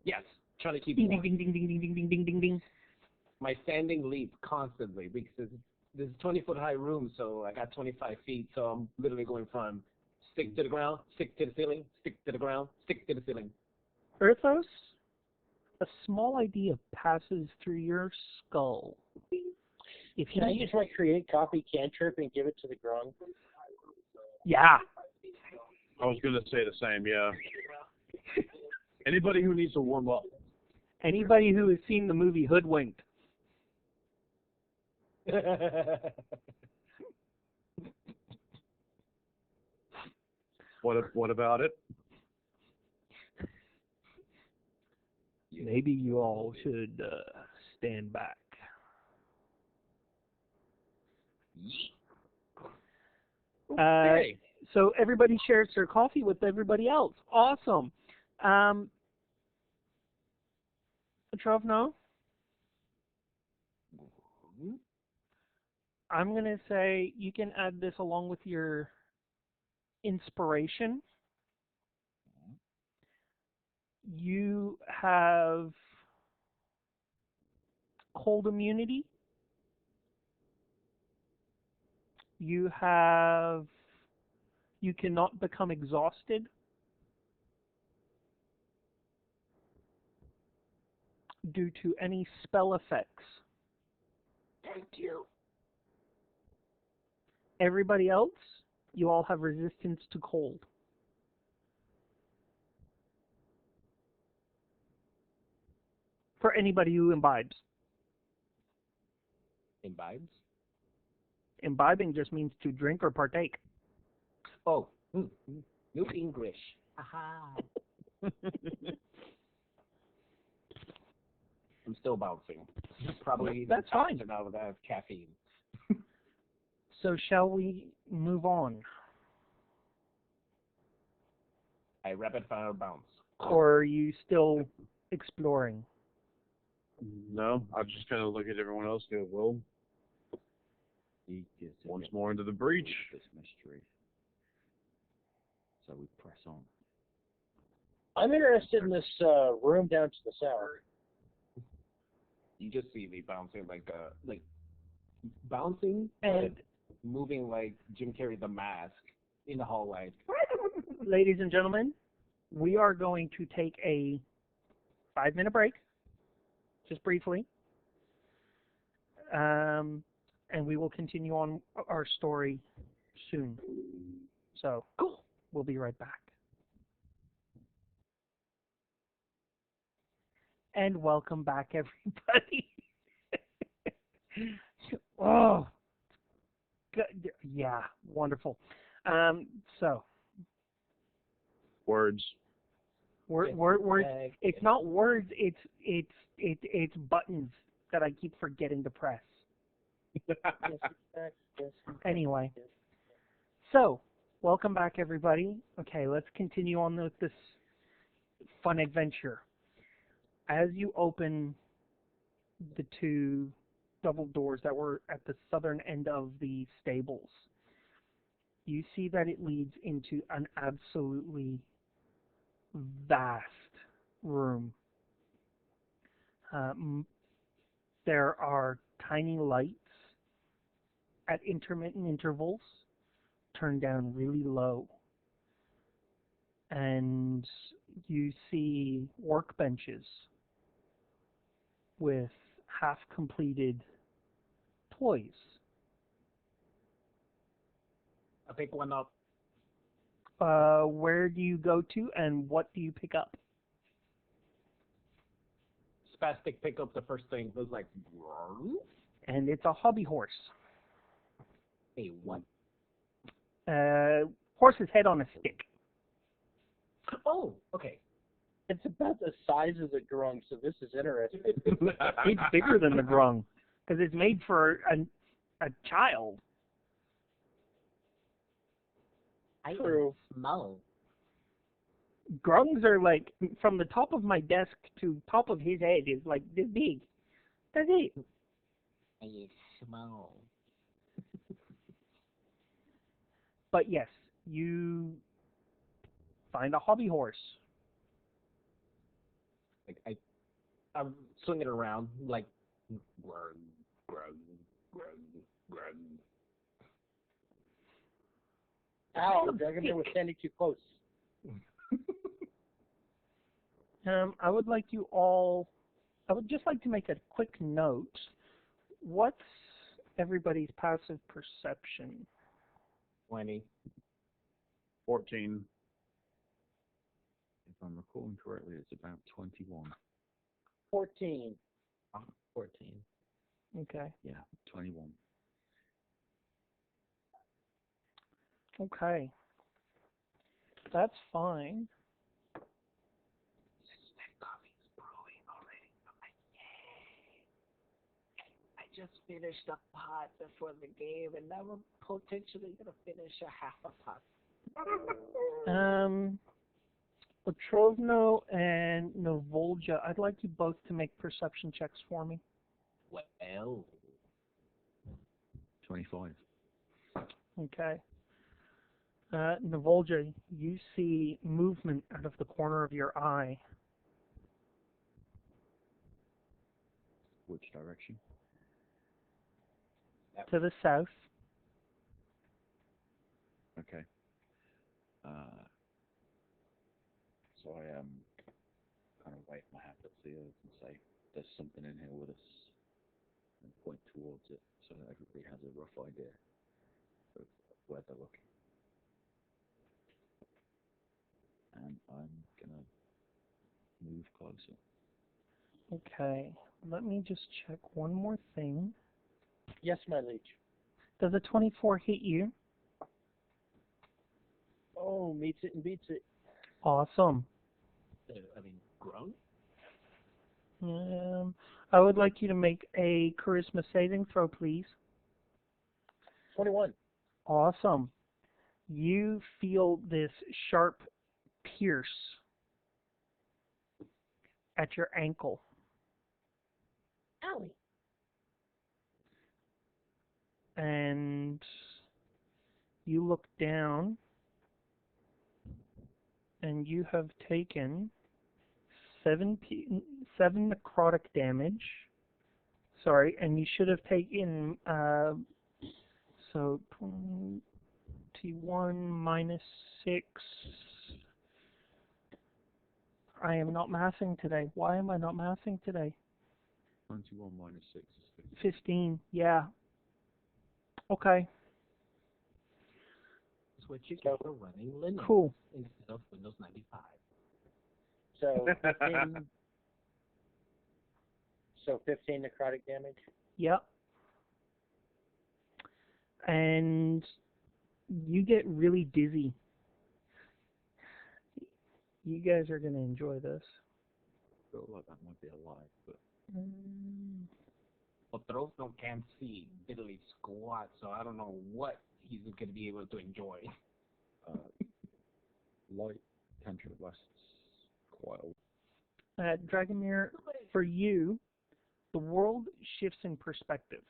Yes, trying to keep Ding, ding, ding, ding, ding, ding, ding, ding, ding, ding. my standing leap constantly because this is a 20-foot high room, so I got 25 feet, so I'm literally going from Stick to the ground, stick to the ceiling, stick to the ground, stick to the ceiling. Earthos, a small idea passes through your skull. If Can I use my create copy cantrip and give it to the grung? Yeah. I was going to say the same, yeah. Anybody who needs to warm up. Anybody who has seen the movie Hoodwinked. What about it? Maybe you all should stand back. So everybody shares their coffee with everybody else. Awesome. Trovno, I'm going to say you can add this along with your inspiration. You have cold immunity. You cannot become exhausted. Due to any spell effects. Thank you. Everybody else, you all have resistance to cold. For anybody who imbibes. Imbibes? Imbibing just means to drink or partake. Oh, new English. Aha. I'm still bouncing. Probably That's fine. Now that I have caffeine. So shall we move on? I rapid fire bounce. Or are you still exploring? No, I just kind of look at everyone else and go, well, once more into the breach. This mystery. So we press on. I'm interested in this room down to the south. You just see me bouncing like bouncing And moving like Jim Carrey the Mask in the hallway. ladies and gentlemen, we are going to take a 5-minute break, just briefly. And we will continue on our story soon. So, we'll be right back. And welcome back, everybody. Oh, good. Yeah, wonderful. So, Words. words. It's not words. It's buttons that I keep forgetting to press. Anyway, so welcome back, everybody. Okay, let's continue on with this fun adventure. As you open the 2 double doors that were at the southern end of the stables, you see that it leads into an absolutely vast room. There are tiny lights at intermittent intervals, turned down really low. And you see workbenches with half-completed toys. I pick one up. Where do you go to and what do you pick up? Spastic pick up the first thing. It was like, And it's a hobby horse. hey, what? Horse's head on a stick. Oh, okay. It's about the size of the grung, so this is interesting. It's bigger than the grung because it's made for a child. True. Small. Grungs are like from the top of my desk to top of his head is like this big. That's it. I small. But yes, you find a hobby horse. Like I'm swinging around like grun, grun, grun, grun. Ow, Dragomir was standing too close. I would just like to make a quick note. What's everybody's passive perception? 20. 14. If I'm recalling correctly, it's about 21. 14. 14. Okay. Yeah, 21. Okay. That's fine. Coffee's brewing already. I'm like, yay. I just finished a pot before the game, and now I'm potentially going to finish a half a pot. Petrovno and Novolja, I'd like you both to make perception checks for me. Well, 25. Okay. Novolja, you see movement out of the corner of your eye. Which direction? To the south. Okay. So I kind of wave my hand at the earth and say, "There's something in here with us," and point towards it so that everybody has a rough idea of where they're looking. And I'm gonna move closer. Okay. Let me just check one more thing. Yes, my liege. Does a 24 hit you? Oh, meets it and beats it. Awesome. grown? I would like you to make a charisma saving throw, please. 21. Awesome. You feel this sharp pierce at your ankle. Owie. And you look down and you have taken 7 necrotic damage. Sorry, and you should have taken so 21 minus 6. I am not mathing today. Why am I not mathing today? 21 minus 6 is 15, yeah. Okay, Switch it to running Linux cool. instead of Windows 95. So 15, so 15 necrotic damage. Yep. And you get really dizzy. You guys are going to enjoy this. I feel like that might be a lie, but Otrovno can't see diddly squat, so I don't know what he's going to be able to enjoy. light cantrip lasts quite a while. Dragomir, for you, the world shifts in perspective.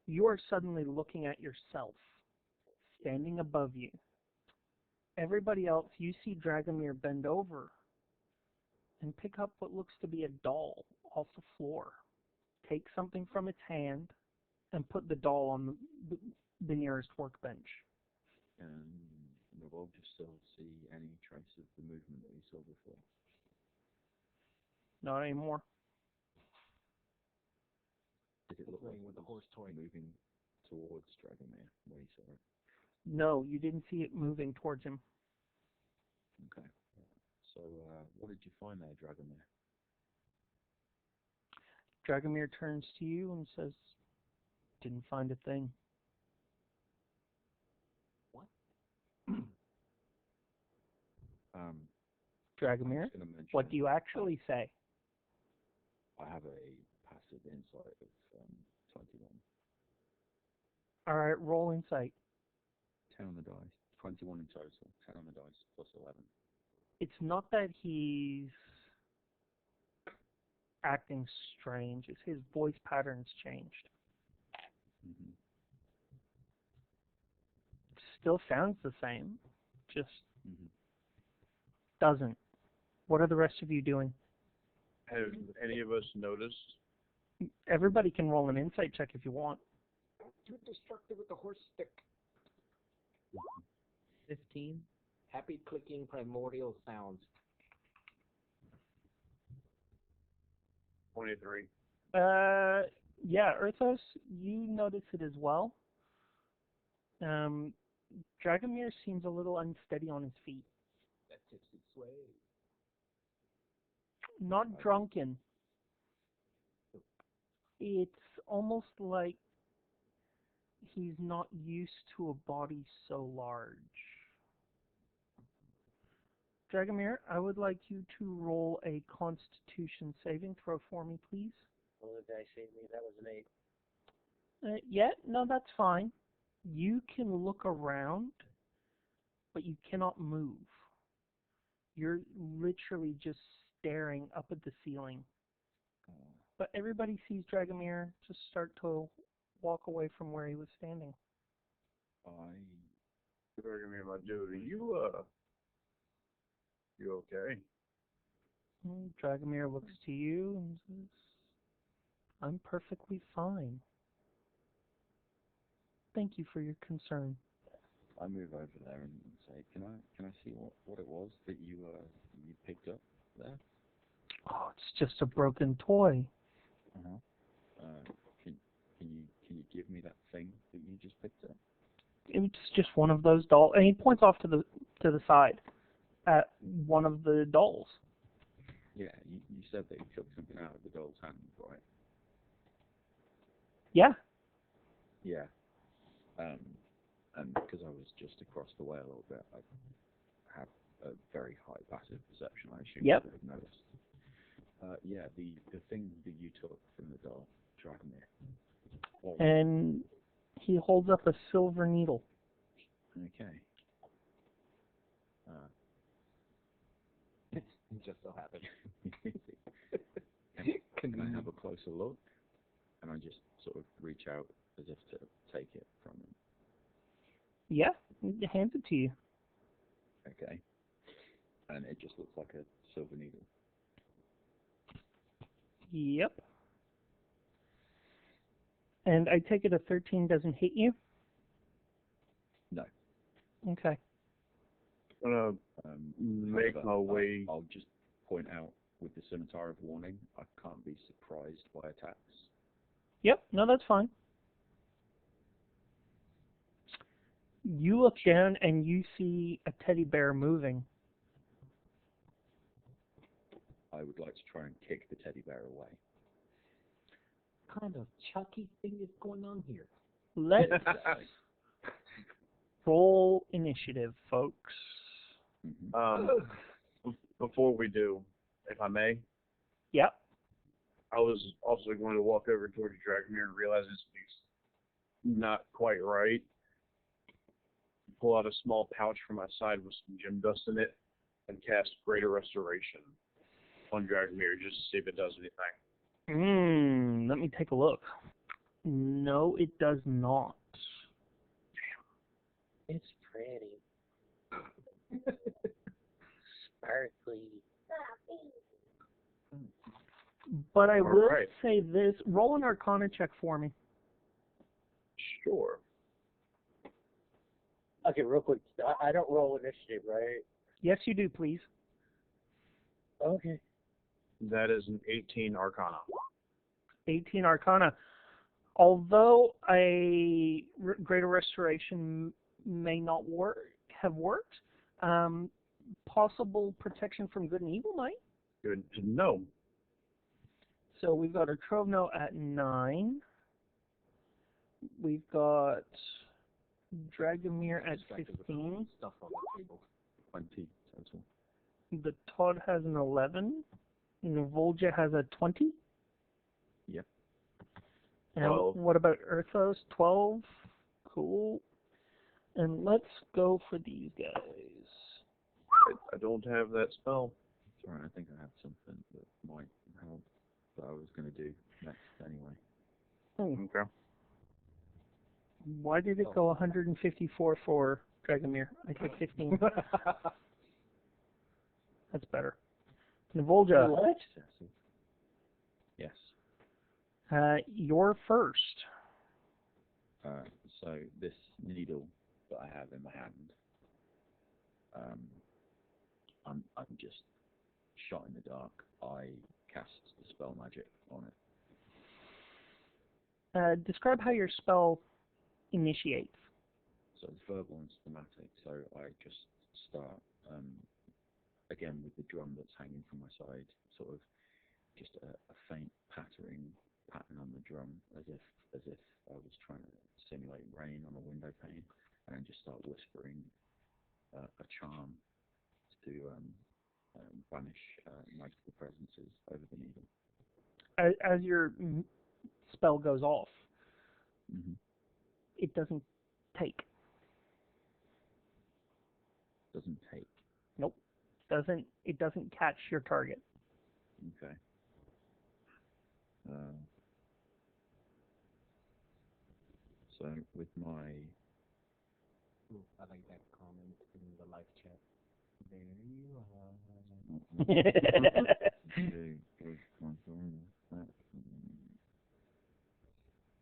You are suddenly looking at yourself, standing above you. Everybody else, you see Dragomir bend over and pick up what looks to be a doll off the floor. Take something from its hand and put the doll on the nearest workbench. And Revolve just still see any trace of the movement that we saw before. Not anymore. Did it look like With the horse toy moving towards Dragomir when he saw it? No, you didn't see it moving towards him. Okay. So, what did you find there, Dragomir? Dragomir turns to you and says, "Didn't find a thing." What? Dragomir, what do you actually say? I have a passive insight of 21. Alright, roll insight. 10 on the dice. 21 in total. 10 on the dice plus 11. It's not that he's acting strange, it's his voice patterns changed. Mm-hmm. Still sounds the same, just Mm-hmm. doesn't. What are the rest of you doing? Have any of us noticed? Everybody can roll an insight check if you want. Too destructive with the horse stick. 15. Happy clicking primordial sounds. 23. Yeah, Earthos, you notice it as well. Dragomir seems a little unsteady on his feet. That tipsy sway. Not drunken. It's almost like he's not used to a body so large. Dragomir, I would like you to roll a Constitution saving throw for me, please. Well, the guy saved me. That was an 8. Yeah, no, that's fine. You can look around, but you cannot move. You're literally just staring up at the ceiling. But everybody sees Dragomir just start to walk away from where he was standing. Dragomir, my dude, are you okay? Dragomir looks to you and says, I'm perfectly fine. Thank you for your concern. I move over there and say, can I see what it was that you picked up there? Oh, it's just a broken toy. Can you give me that thing that you just picked up? It's just one of those dolls, and he points off to the side at one of the dolls. Yeah, you said that you took something out of the doll's hand, right? Yeah. Yeah. And because I was just across the way a little bit, I have a very high passive perception, I assume Yep. you would have noticed. Yeah, the thing that you took from the doll, Dragomir. And he holds up a silver needle. Okay. It just so happened. Can I have a closer look? And I just sort of reach out as if to take it from him. Yeah, he hands it to you. Okay. And it just looks like a silver needle. Yep. And I take it a 13 doesn't hit you? No. Okay. I'm gonna make However, my way. I'll just point out with the scimitar of warning, I can't be surprised by attacks. Yep, no, that's fine. You look down and you see a teddy bear moving. I would like to try and kick the teddy bear away. What kind of Chucky thing is going on here? Let's roll initiative, folks. Before we do, if I may, Yep. I was also going to walk over towards Dragomir and realize it's not quite right. Pull out a small pouch from my side with some gem dust in it and cast Greater Restoration on Dragomir just to see if it does anything. Let me take a look. No, it does not. It's pretty. Sparkly. But I will right. say this. Roll an Arcana check for me. Sure. Okay, real quick. I don't roll initiative, right? Yes, you do, please. Okay. That is an 18 Arcana. 18 Arcana. Although a Greater Restoration may not have worked, possible protection from good and evil might. Good to know. So we've got our Trovno at 9. We've got Dragomir at 15. Stuff on the table. 20 total. The Todd has an 11. And the Volja has a 20. Yep. And 12. what about Earthos? 12. Cool. And let's go for these guys. I don't have that spell. Sorry, I think I have something that might help that I was going to do next anyway. Okay. Why did it go 154 for Dragomir? I took 15. That's better. Volja, What? Excessive. Yes. you're first. So this needle that I have in my hand, I'm just shot in the dark. I cast the spell magic on it. Describe how your spell initiates. So it's verbal and somatic. So I just start again with the drum that's hanging from my side, sort of just a faint pattern on the drum, as if I was trying to simulate rain on a window pane, and then just start whispering a charm to banish magical presences over the needle. As your spell goes off, it doesn't take. Doesn't take. Nope. It doesn't catch your target. Okay. So with my... Ooh, I like that comment in the live chat. There you are.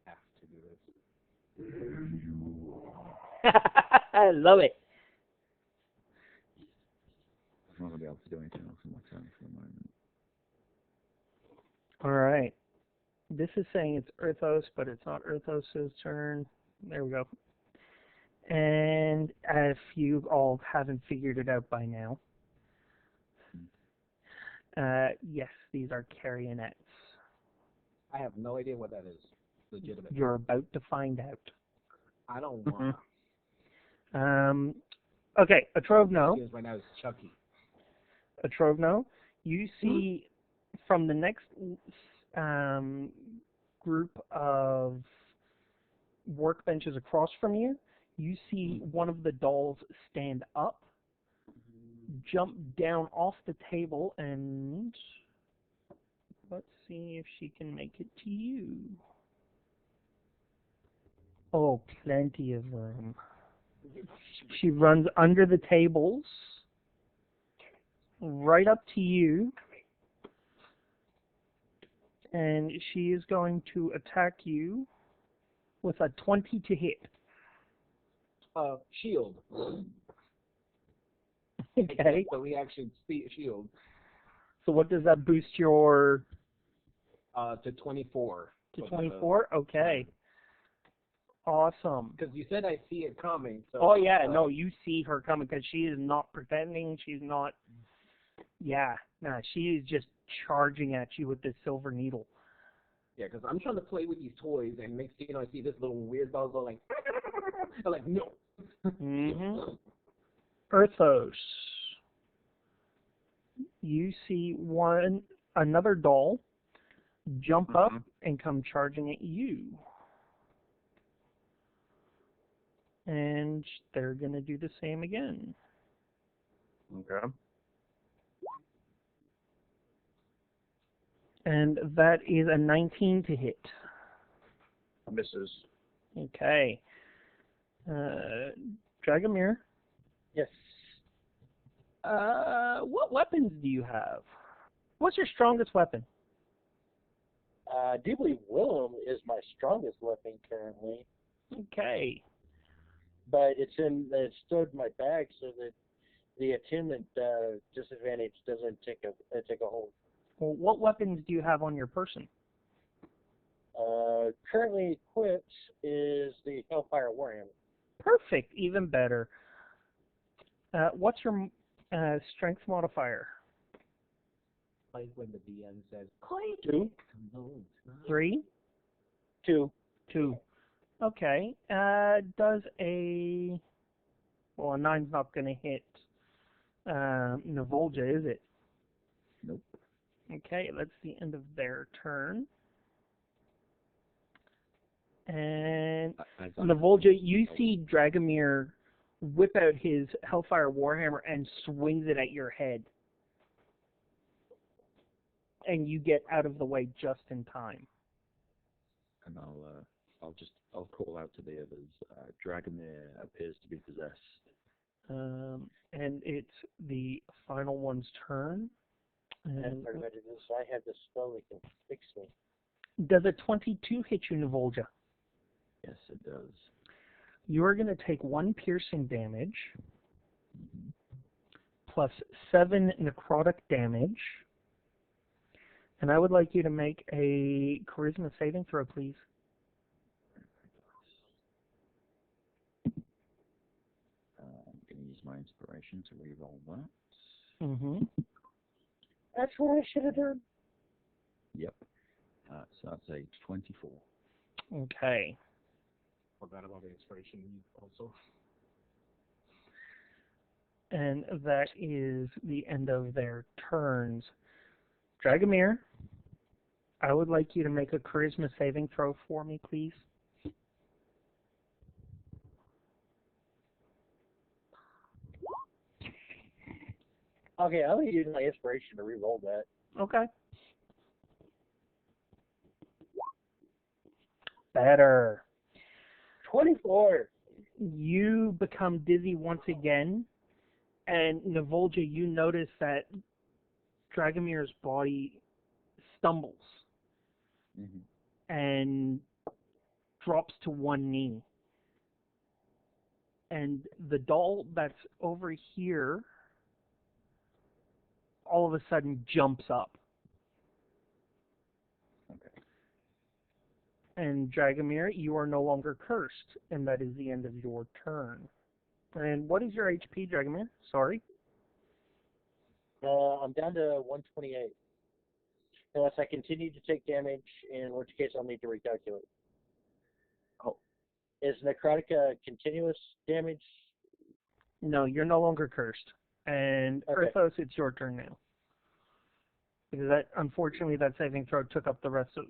Have to do this. I love it. I'm not going to be able to do anything else in my turn for the moment. All right. This is saying it's Earthos, but it's not Earthos' turn. There we go. And if you all haven't figured it out by now, yes, these are carionets. I have no idea what that is. Legitimate. You're about to find out. I don't want. Okay, Atrovno. Right now is Chucky. Atrovno, you see from the next group of workbenches across from you, you see one of the dolls stand up, jump down off the table, and let's see if she can make it to you. Oh, plenty of room. She runs under the tables, right up to you, and she is going to attack you with a 20 to hit. Shield. Okay. So we actually see shield. So what does that boost your... To 24. To 24? Okay. Awesome. Because you said I see it coming. So, oh, yeah, no, you see her coming because she is not pretending. She's not... Yeah, nah, she is just charging at you with this silver needle. Yeah, because I'm trying to play with these toys, and next thing you know, I see this little weird dog go like... I'm like, no. Earthos. You see another doll jump up and come charging at you. And they're going to do the same again. Okay. And that is a 19 to hit. Misses. Okay. Dragomir. Yes. What weapons do you have? What's your strongest weapon? I do believe Willem is my strongest weapon currently. Okay. But it's stored in my bag so that the attunement disadvantage doesn't take a hold. Well, what weapons do you have on your person? Currently equipped is the Hellfire Warhammer. Perfect. Even better. What's your strength modifier? Like when the DM says, Play. 2. no, it's not. 3? 2. 2. Okay. Does a... Well, a 9's not going to hit Navolja, is it? Nope. Okay, that's the end of their turn. And Navolja, you see Dragomir whip out his Hellfire Warhammer and swings it at your head. And you get out of the way just in time. And I'll call out to the others. Dragomir appears to be possessed. And it's the final one's turn. And I have this spell that can fix me. does a 22 hit you, Navolja? Yes, it does. You are going to take 1 piercing damage. plus 7 necrotic damage. And I would like you to make a charisma saving throw, please. I'm going to use my inspiration to reroll that. Mm-hmm. That's what I should have done. Yep. So that's a 24. Okay. Forgot about the inspiration also. And that is the end of their turns. Dragomir, I would like you to make a charisma saving throw for me, please. Okay, I'm going to use my inspiration to reroll that. Okay. Better. 24. You become dizzy once again, and Navolja, you notice that Dragomir's body stumbles and drops to one knee. And the doll that's over here all of a sudden jumps up. Okay. And Dragomir, you are no longer cursed, and that is the end of your turn. And what is your HP, Dragomir? Sorry. I'm down to 128. Unless I continue to take damage, in which case I'll need to recalculate. Oh. Is necrotic continuous damage? No, you're no longer cursed. And Okay. Urthos, it's your turn now. Because that, unfortunately, that saving throw took up the rest of,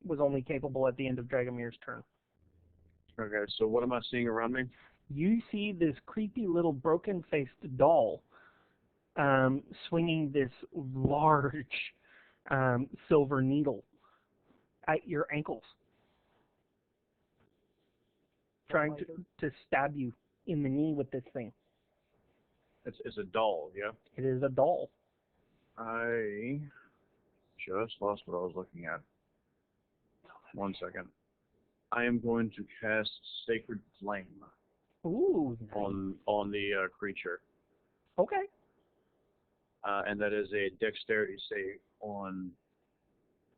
was only capable at the end of Dragomir's turn. Okay, so what am I seeing around me? You see this creepy little broken-faced doll swinging this large silver needle at your ankles, trying to stab you in the knee with this thing. It's a doll, yeah? It is a doll. I just lost what I was looking at. 1 second. I am going to cast Sacred Flame Ooh. on the creature. Okay. And that is a dexterity save on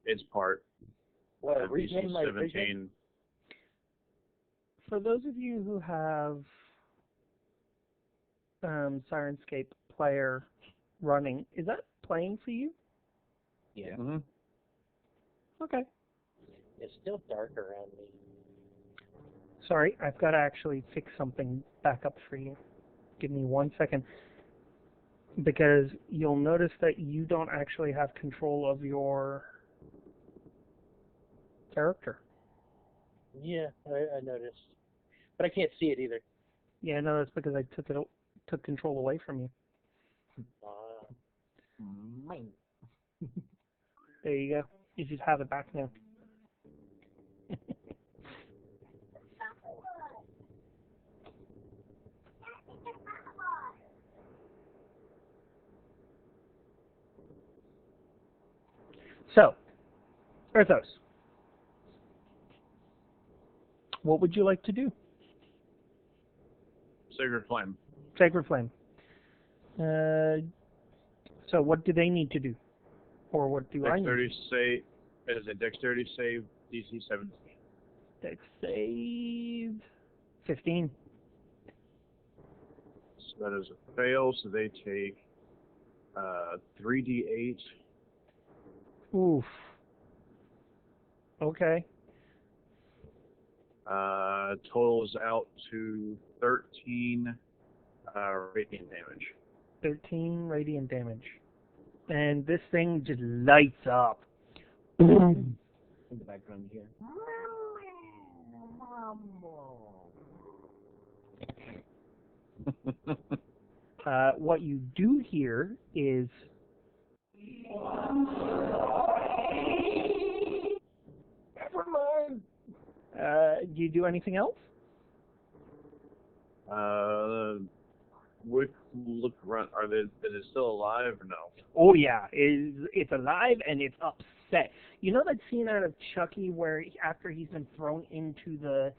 its part. What, DC rename my 17. vision? For those of you who have Sirenscape player running, is that playing for you? Yeah. Mm-hmm. Okay. It's still dark around me. Sorry, I've got to actually fix something back up for you. Give me 1 second. Because you'll notice that you don't actually have control of your character. Yeah, I noticed. But I can't see it either. Yeah, no, that's because I took control away from you. Mine. There you go. You should have it back now. So, Urthos, what would you like to do? Sacred Flame. Sacred Flame. So what do they need to do? Or what do I need? Dexterity save. It is a dexterity save, DC 17. Dex save 15. So that is a fail, so they take 3d8. Oof. Okay. Totals out to 13 radiant damage. 13 radiant damage. And this thing just lights up. Boom. In the background here. What you do here is Never mind. do you do anything else? Look around. Is it still alive or no? Oh yeah, it's alive and it's upset. You know that scene out of Chucky where after he's been thrown into the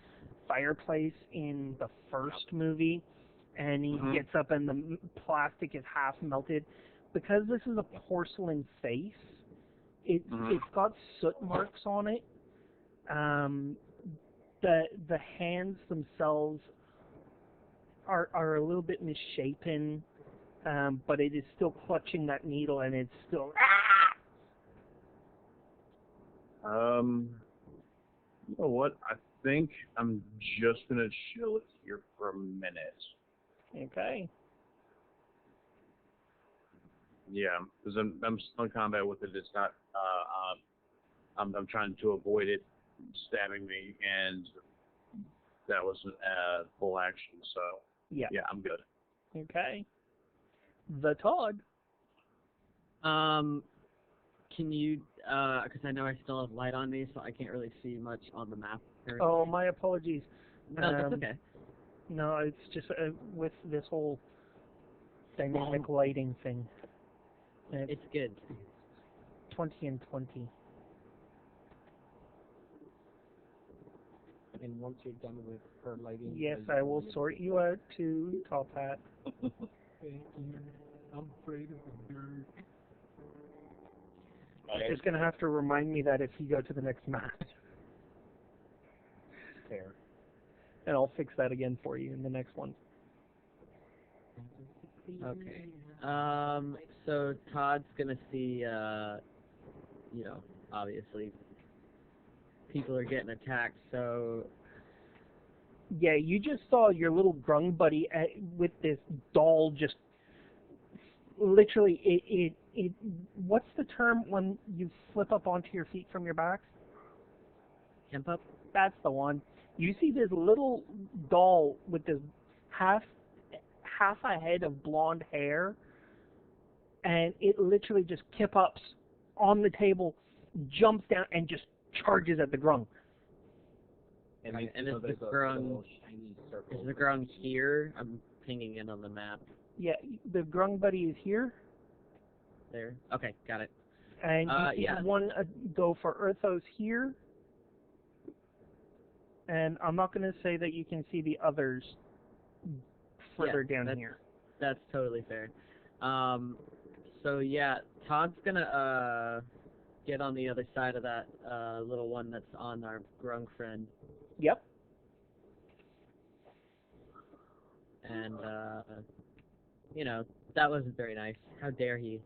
fireplace in the first movie, and he Mhm. gets up and the plastic is half melted. Because this is a porcelain face, it's got soot marks on it. The hands themselves are a little bit misshapen, but it is still clutching that needle, and it's still. You know what? I think I'm just gonna chill it here for a minute. Okay. Yeah, because I'm still in combat with it. It's not. I'm trying to avoid it stabbing me, and that was full action. So Yeah. I'm good. Okay. The Todd. Can you, because I know I still have light on me, so I can't really see much on the map. Oh, my apologies. No, that's okay. No, it's just with this whole dynamic lighting thing. It's good. 20 and 20. And once you're done with her lighting... Yes, I will sort you out too, Top Hat. Thank you. I'm afraid of the dirt. You're just going to have to remind me that if you go to the next match. Fair. And I'll fix that again for you in the next one. Okay. So Todd's gonna see, obviously people are getting attacked, so... Yeah, you just saw your little grung buddy with this doll just... Literally, it what's the term when you flip up onto your feet from your back? Jump up? That's the one. You see this little doll with this half a head of blonde hair, and it literally just kip ups on the table, jumps down, and just charges at the grung. And is the grung here? I'm pinging it on the map. Yeah, the grung buddy is here. There. Okay, got it. And you see one go for Earthos here. And I'm not going to say that you can see the others further down here. That's totally fair. So yeah, Todd's gonna get on the other side of that little one that's on our grung friend. Yep. And that wasn't very nice. How dare he?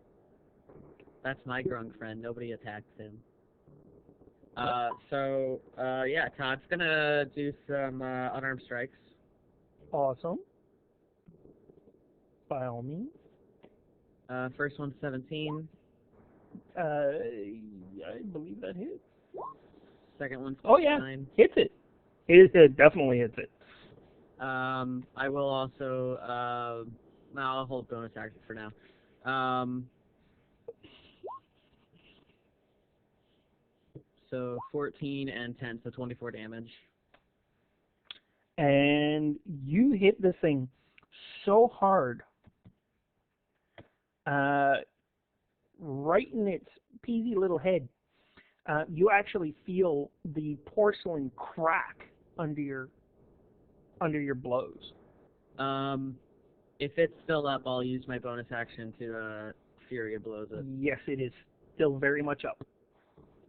That's my grung friend. Nobody attacks him. Todd's gonna do some unarmed strikes. Awesome. By all means. First one's 17. I believe that hits. Second one's 9. Oh yeah, hits it. It definitely hits it. I will also, I'll hold bonus action for now. So 14 and 10, so 24 damage. And you hit this thing so hard, right in its peasy little head. You actually feel the porcelain crack under your blows. If it's still up, I'll use my bonus action to Fury blows it. Yes, it is still very much up.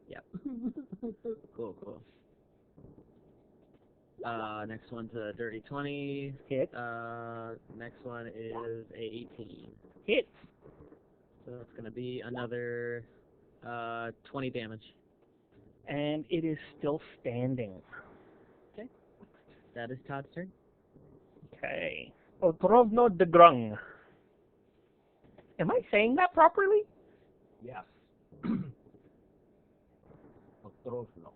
Yep. Cool. Next one's a dirty 20. Hit. Next one is a 18. Hit. So it's going to be another 20 damage. And it is still standing. Okay. That is Todd's turn. Okay. Otrovno de Grung. Am I saying that properly? Yes. Otrovno.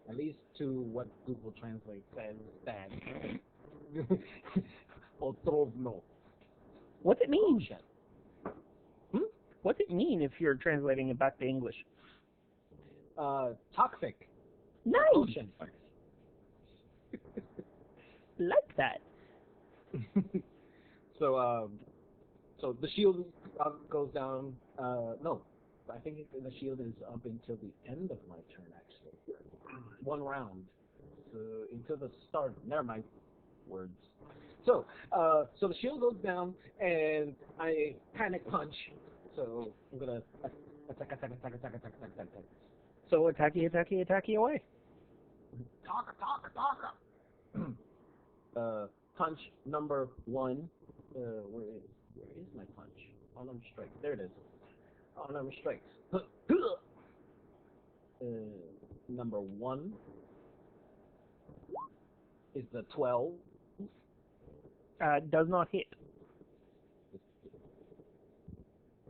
At least to what Google Translate says that. Otrovno. What's it mean? Hmm? What's it mean if you're translating it back to English? Toxic. Nice. Ocean. Like that. So the shield goes down. No, I think the shield is up until the end of my turn, actually. One round. So until the start. Never mind. Words. So, so the shield goes down, and I panic punch. So I'm gonna attack. So attacky away. Talker. Punch number 1. Where is my punch? Unarmed strike. There it is. Unarmed strikes. Number 1 is the 12. Does not hit.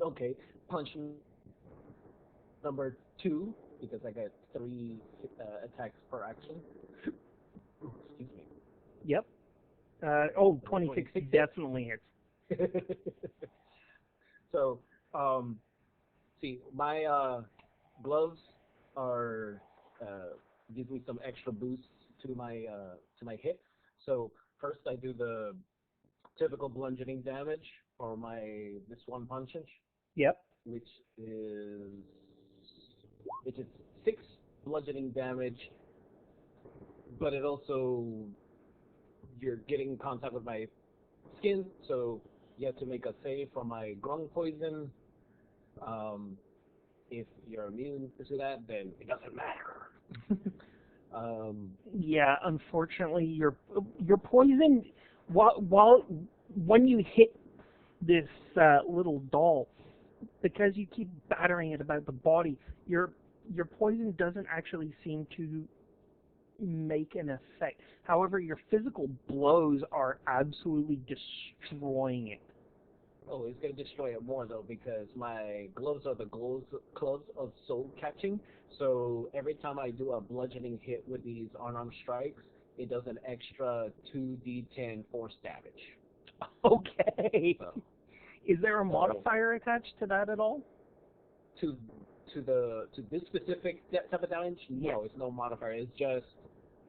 Okay. Punch number 2, because I got 3 attacks per action. Excuse me. Yep. 26 definitely hits. So, see, my gloves are give me some extra boosts to my hit. So first I do the typical bludgeoning damage for this one punch, Yep. which is 6 bludgeoning damage, but it also you're getting in contact with my skin, so you have to make a save for my grung poison. If you're immune to that, then it doesn't matter. Yeah, unfortunately, your poison when you hit this little doll, because you keep battering it about the body, your poison doesn't actually seem to make an effect. However, your physical blows are absolutely destroying it. Oh, it's gonna destroy it more though, because my gloves are the gloves of soul catching. So every time I do a bludgeoning hit with these unarmed strikes, it does an extra 2d10 force damage. Okay. So, Is there a modifier attached to that at all? to this specific type of damage, no, it's no modifier. It's just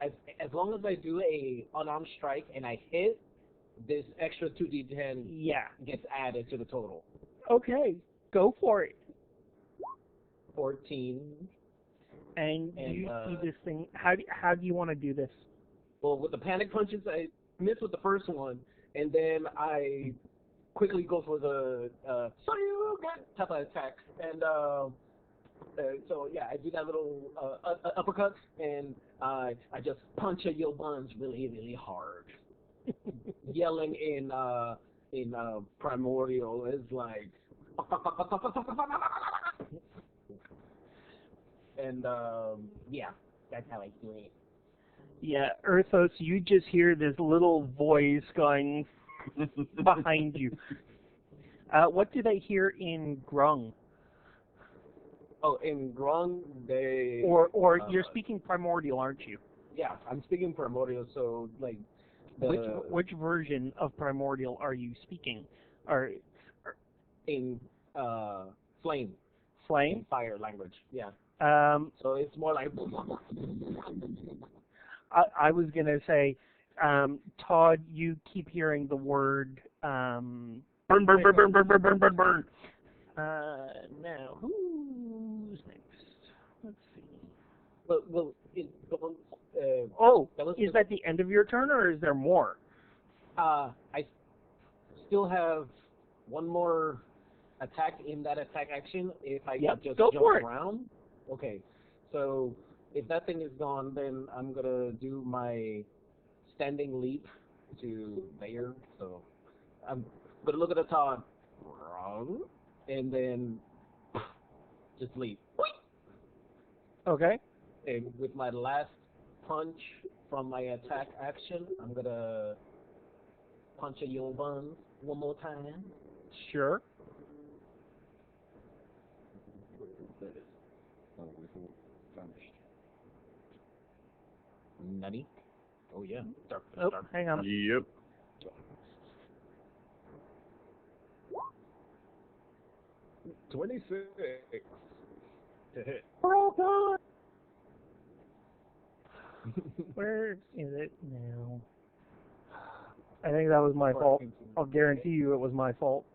as long as I do a unarmed strike and I hit, this extra 2d10 gets added to the total. Okay, go for it. 14. And you see this thing. How do you want to do this? Well, with the panic punches, I miss with the first one, and then I quickly go for the type of attack. And so yeah, I do that little uppercut, and I just punch at your buns really, really hard. Yelling in Primordial is like, and yeah, that's how I do it. Yeah, Earthos, you just hear this little voice going behind you. What did I hear in Grung? Oh, in Grung, they... Or you're speaking Primordial, aren't you? Yeah, I'm speaking Primordial, so, like... Which version of Primordial are you speaking? In Flame. Flame? In fire language, yeah. So it's more like... I was going to say, Todd, you keep hearing the word burn, burn, burn, burn, burn, burn, burn, burn, burn. Now, who's next? Let's see. Well, is that the end of your turn, or is there more? I still have one more attack in that attack action if I just jump around. Okay, so if that thing is gone, then I'm gonna do my standing leap to there. So I'm gonna look at the top, and then just leap. Okay. And with my last punch from my attack action, I'm gonna punch at your buns one more time. Sure. Nutty. Oh yeah. Start. Hang on. Yep. $26 to hit. Where is it now? I think that was my fault. I'll guarantee you it was my fault.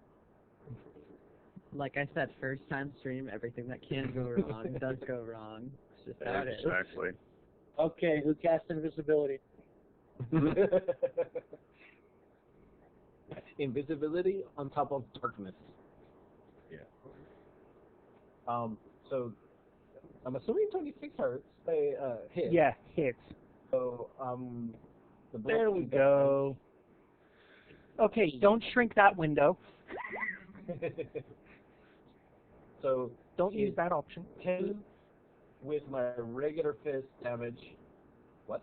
Like I said, first time stream, everything that can go wrong does go wrong. It's just how it is. Exactly. Okay, who cast invisibility? Invisibility on top of darkness. Yeah. So I'm assuming 26 hurts. Hit. Yeah, hits. So the There we blessing go. Okay, don't shrink that window. damage. So Don't use it's that option. 10 with my regular fist damage. What?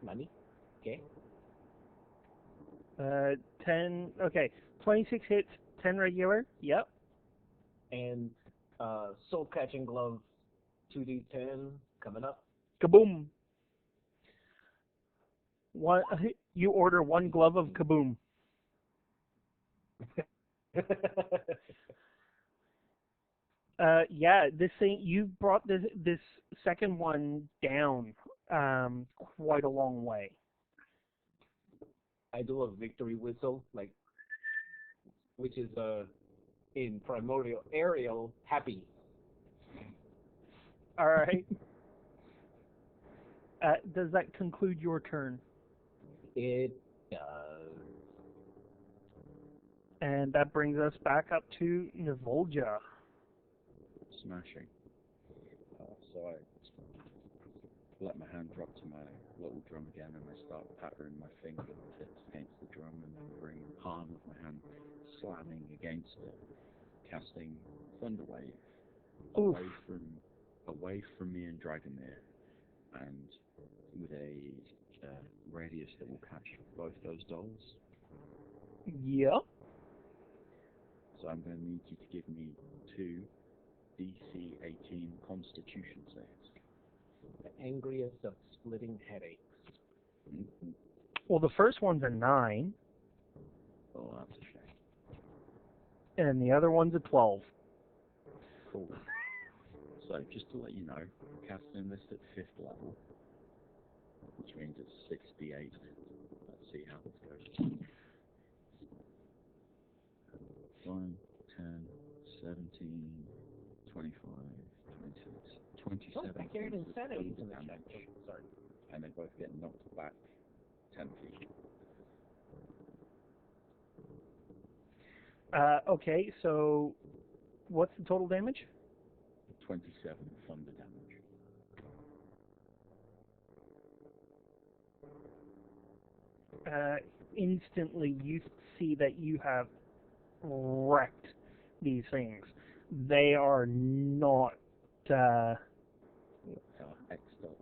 Money? Okay. 10. Okay, 26 hits, 10 regular. Yep. And soul catching glove 2d10 coming up. Kaboom. One. You order one glove of kaboom. Yeah, this thing, you brought this second one down quite a long way. I do a victory whistle, like, which is in primordial aerial happy. All right. Does that conclude your turn? It does. And that brings us back up to Nivolja. Smashing. So I let my hand drop to my little drum again, and I start pattering my fingertips against the drum, and then bring the palm of my hand slamming against it, casting Thunder Wave Oof. away from me and Dragomir, and with a radius that will catch both those dolls. Yep. So I'm going to need you to give me 2 DC 18 Constitution saves. The angriest of splitting headaches. Mm-hmm. Well, the first one's a 9, Oh, that's a shame. and the other one's a 12. Cool. So just to let you know, casting this at 5th level, which means it's 6d8. Let's see how this goes. 5, 10, 17, 25, 26, 27. I carried insanity points in of the damage, check. Sorry. and they both get knocked back 10 feet. Okay, so what's the total damage? 27 thunder damage. Instantly you see that you have wrecked these things. They are not X-Dolls.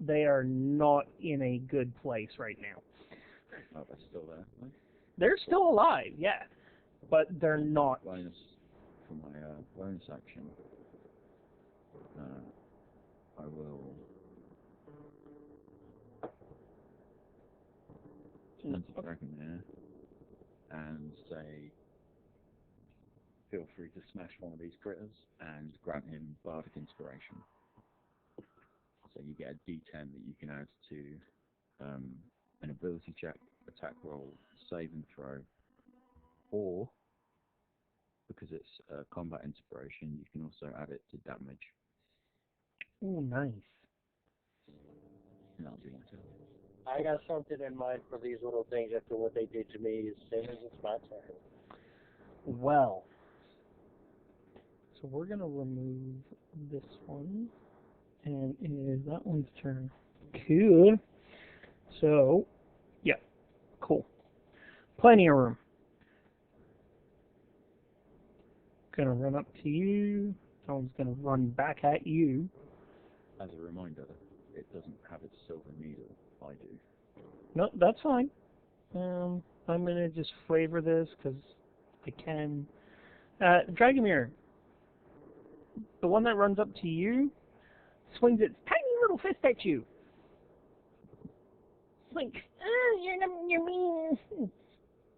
they are not in a good place right now. Oh, they're still there, right? They're still alive, yeah, but they're not. Bonus for my bonus action. I will turn to Dragomir and say, feel free to smash one of these critters and grant him Bardic Inspiration. So you get a D10 that you can add to an ability check, attack roll, save and throw, or because it's combat inspiration, you can also add it to damage. Oh, nice. And that'll be my turn. I got something in mind for these little things after what they did to me as soon as it's my turn. Well, so we're going to remove this one, and it is that one's turn. Cool. So, yeah, cool. Plenty of room. Gonna run up to you. Someone's gonna run back at you. As a reminder, it doesn't have its silver needle. I do. No, that's fine. I'm gonna just flavor this because I can. Dragomir, the one that runs up to you, swings its tiny little fist at you. It's like, you're mean.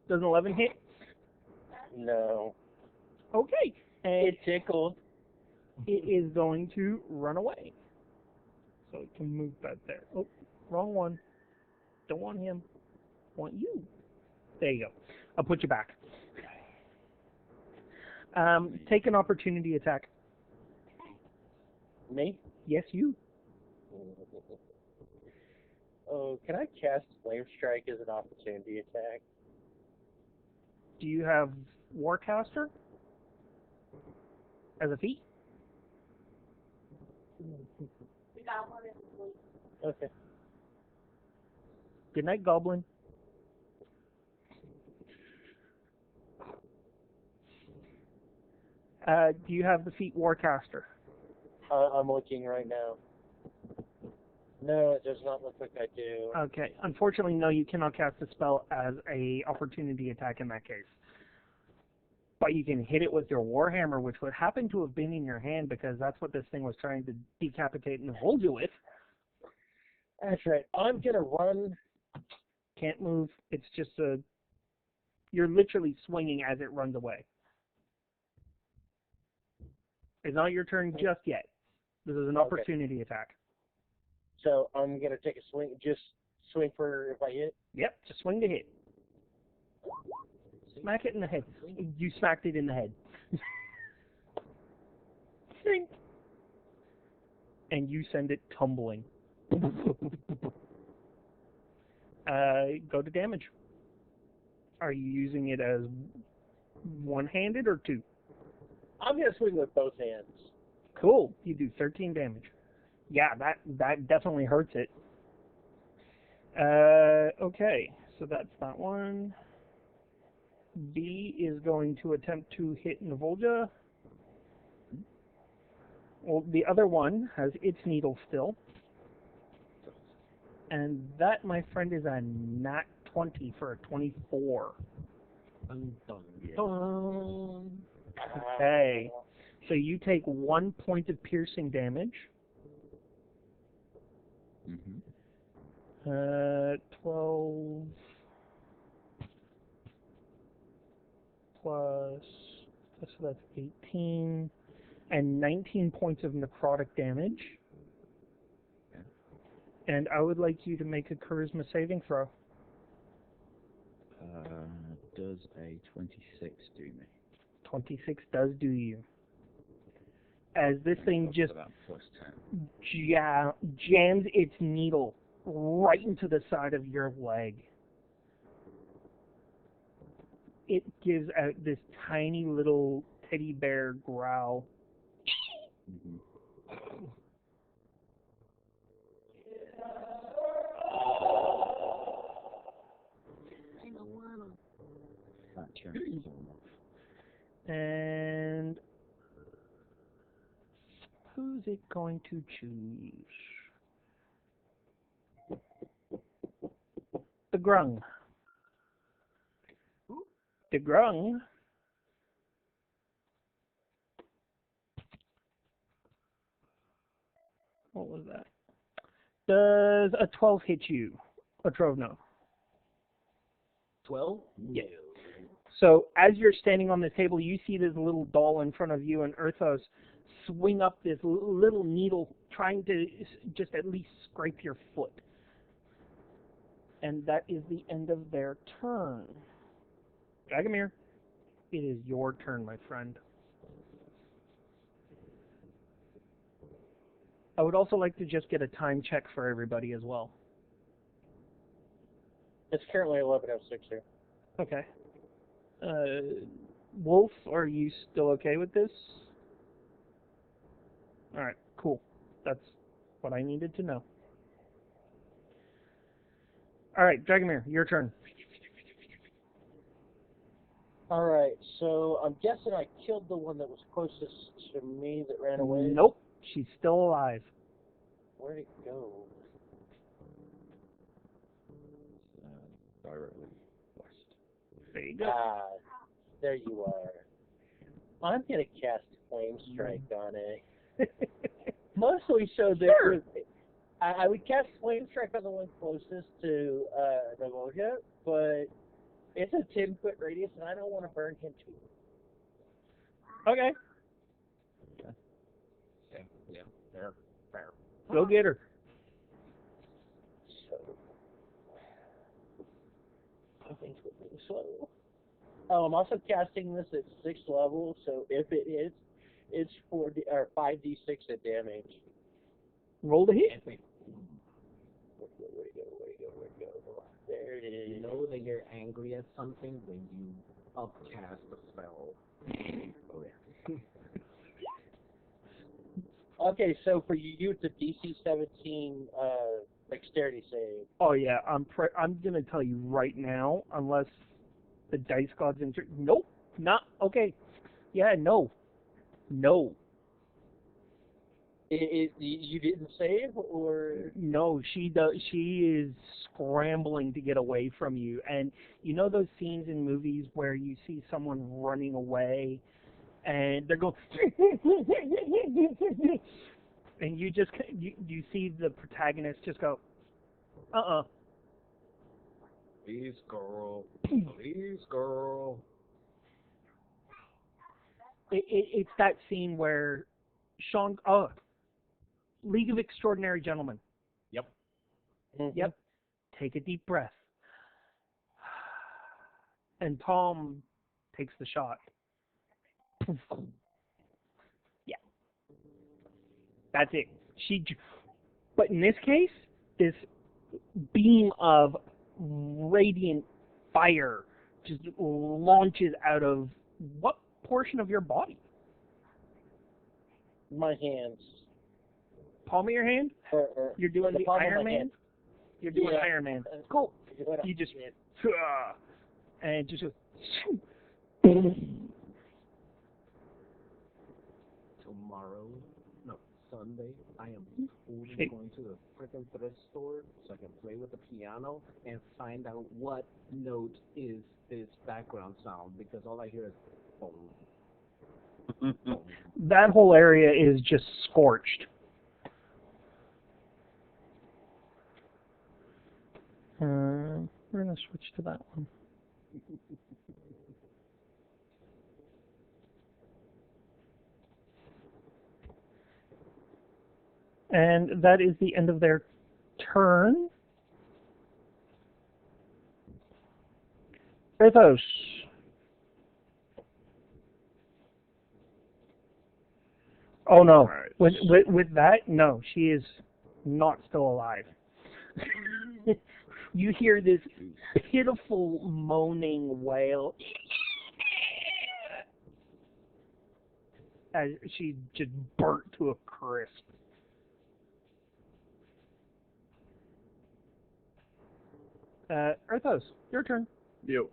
Does an 11 hit? No. Okay. And It tickled. it is going to run away. So it can move back there. Oh, wrong one. Don't want him. Want you. There you go. I'll put you back. Take an opportunity attack. Me? Yes, you. Oh, can I cast Flame Strike as an opportunity attack? Do you have Warcaster as a feat? Okay. Good night, Goblin. Do you have the feat Warcaster? I'm looking right now. No, it does not look like I do. Okay. Unfortunately, no, you cannot cast a spell as a opportunity attack in that case. But you can hit it with your Warhammer, which would happen to have been in your hand because that's what this thing was trying to decapitate and hold you with. That's right. I'm gonna run. Can't move. It's just a... You're literally swinging as it runs away. It's not your turn just yet. This is an opportunity attack. So I'm gonna take a swing. Just swing for if I hit. Yep, just swing to hit. Smack it in the head. You smacked it in the head. Sink. And you send it tumbling. Go to damage. Are you using it as one-handed or two? I'm gonna swing with both hands. Cool. You do 13 damage. Yeah, that definitely hurts it. Okay, so that's that one. B is going to attempt to hit Navolja. Well, the other one has its needle still. And that, my friend, is a nat 20 for a 24. Okay. So you take 1 point of piercing damage. 12 plus, so that's 18, and 19 points of necrotic damage. Okay. And I would like you to make a charisma saving throw. Does a 26 do me? 26 does do you. As this thing just about plus 10. jams its needle right into the side of your leg. It gives out this tiny little teddy bear growl. And who's it going to choose? The Grung. The Grung what was that? Does a 12 hit you? A Trovno? 12? Yeah. So as you're standing on the table, you see this little doll in front of you, and Earthos swing up this little needle, trying to just at least scrape your foot. And that is the end of their turn. Dragomir, it is your turn, my friend. I would also like to just get a time check for everybody as well. It's currently 11:06 here. Okay. Wolf, are you still okay with this? Alright, cool. That's what I needed to know. Alright, Dragomir, your turn. Alright, so I'm guessing I killed the one that was closest to me that ran away. Nope, she's still alive. Where'd it go? Directly west. There you go. Ah, there you are. I'm gonna cast Flame Strike on it. Mostly so that I would cast Flame Strike on the one closest to Navolja, but it's a 10-foot radius, and I don't want to burn him too. Okay, Yeah. Fair. go get her. So, things would be slow. Oh, I'm also casting this at 6th level, so if it hits, it's 5d6 of damage. Roll the hit. Where'd it go? There it is. You know that you're angry at something when you I'll cast a spell. Oh yeah. Okay, so for you, it's a DC 17 dexterity save. Oh yeah, I'm gonna tell you right now, unless the dice gods nope, not okay. Yeah, no. You didn't save, or No, she does. She is scrambling to get away from you, and you know those scenes in movies where you see someone running away, and they're going, and you see the protagonist just go, Please, girl. Please, girl. It's that scene where League of Extraordinary Gentlemen. Yep. Mm-hmm. Yep. Take a deep breath. And Tom takes the shot. Yeah. That's it. But in this case, this beam of radiant fire just launches out of what portion of your body? my hands. Palm of your hand? You're doing the palm of Iron my Man? hand. You're doing Yeah. Iron Man. Cool. You just and just Tomorrow, no, Sunday, I am totally going to the freaking thrift store so I can play with the piano and find out what note is this background sound, because all I hear is boom, boom. that whole area is just scorched. We're gonna switch to that one. And that is the end of their turn. Athos. Oh no. Right. With that, no, she is not still alive. You hear this pitiful moaning wail as she just burnt to a crisp. Arthos, your turn. Yo.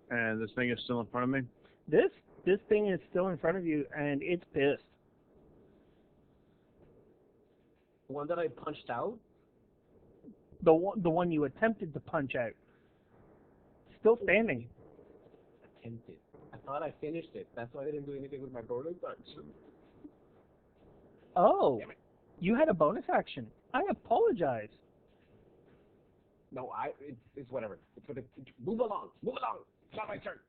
And this thing is still in front of me? This thing is still in front of you, and it's pissed. The one that I punched out? The one you attempted to punch out. Still standing. Attempted. I thought I finished it. That's why I didn't do anything with my bonus action. Oh, Damn it. you had a bonus action. I apologize. No, it's whatever. It's what move along. Move along. It's not my turn.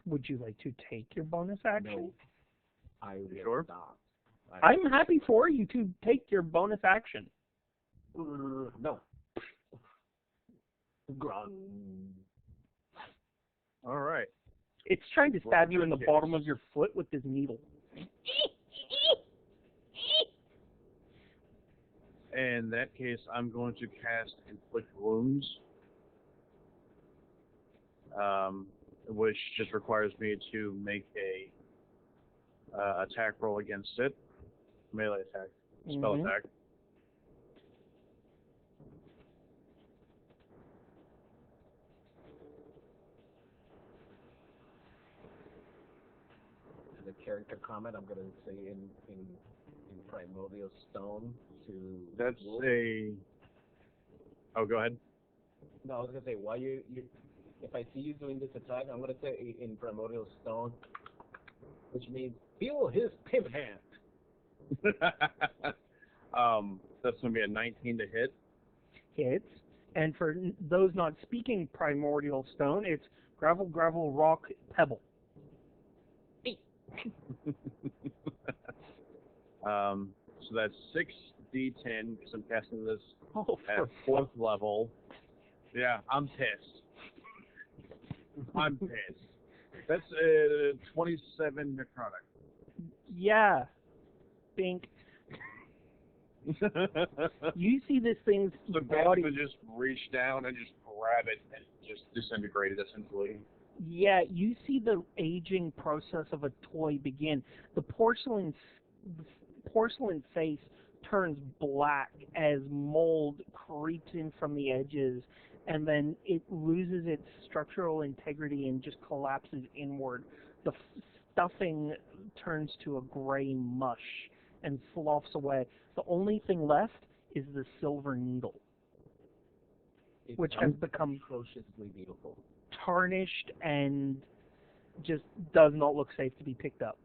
Would you like to take your bonus action? No. I will Sure. not. I'm happy for you to take your bonus action. No. Grunt. All right. It's trying to stab you in the bottom of your foot with this needle. In that case, I'm going to cast Inflict Wounds, which just requires me to make a attack roll against it. Melee attack. Spell Mhm. attack. As a character comment, I'm gonna say in Primordial Stone to. That's Wolf. Oh, go ahead. No, I was gonna say why you. If I see you doing this attack, I'm gonna say in Primordial Stone, which means feel his pimp hand. That's going to be a 19 to hit. Hits. And for those not speaking Primordial Stone, it's gravel, gravel, rock, pebble. So that's 6d10 because I'm casting this Oh, at 4th level. Yeah, I'm pissed. I'm pissed. That's 27 necrotic. yeah. Bink. You see this thing's So body. to just reach down and just grab it and just disintegrated essentially. Yeah, you see the aging process of a toy begin. The porcelain face turns black as mold creeps in from the edges, and then it loses its structural integrity and just collapses inward. The stuffing turns to a gray mush and sloughs away. The only thing left is the silver needle, which has become atrociously beautiful. tarnished and just does not look safe to be picked up.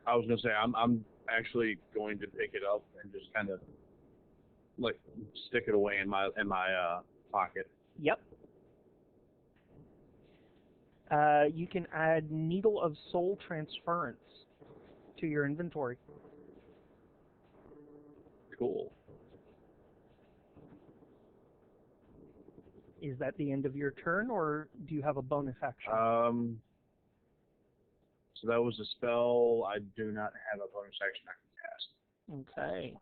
I was gonna say I'm actually going to pick it up and just kind of like stick it away in my pocket. Yep. You can add Needle of Soul Transference to your inventory. Cool. Is that the end of your turn, or do you have a bonus action? So that was a spell. I do not have a bonus action I can cast. Okay.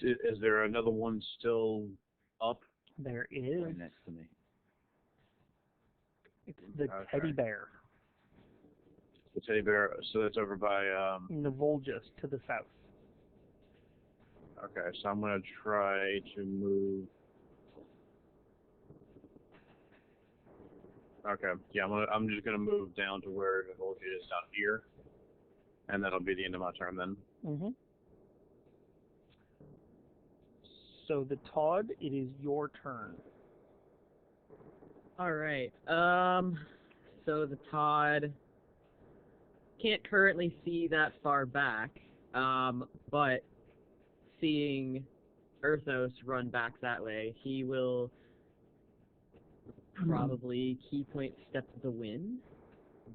Is there another one still up? There is. Right next to me. It's the teddy bear. The teddy bear. So that's over by. Navolgus to the south. Okay, so I'm gonna try to move. Okay, yeah, I'm just gonna move down to where the village is down here, and that'll be the end of my turn then. Mm-hmm. So the Todd, it is your turn. All right. So the Todd can't currently see that far back, but seeing Erthos run back that way, he will probably key point Step of the Wind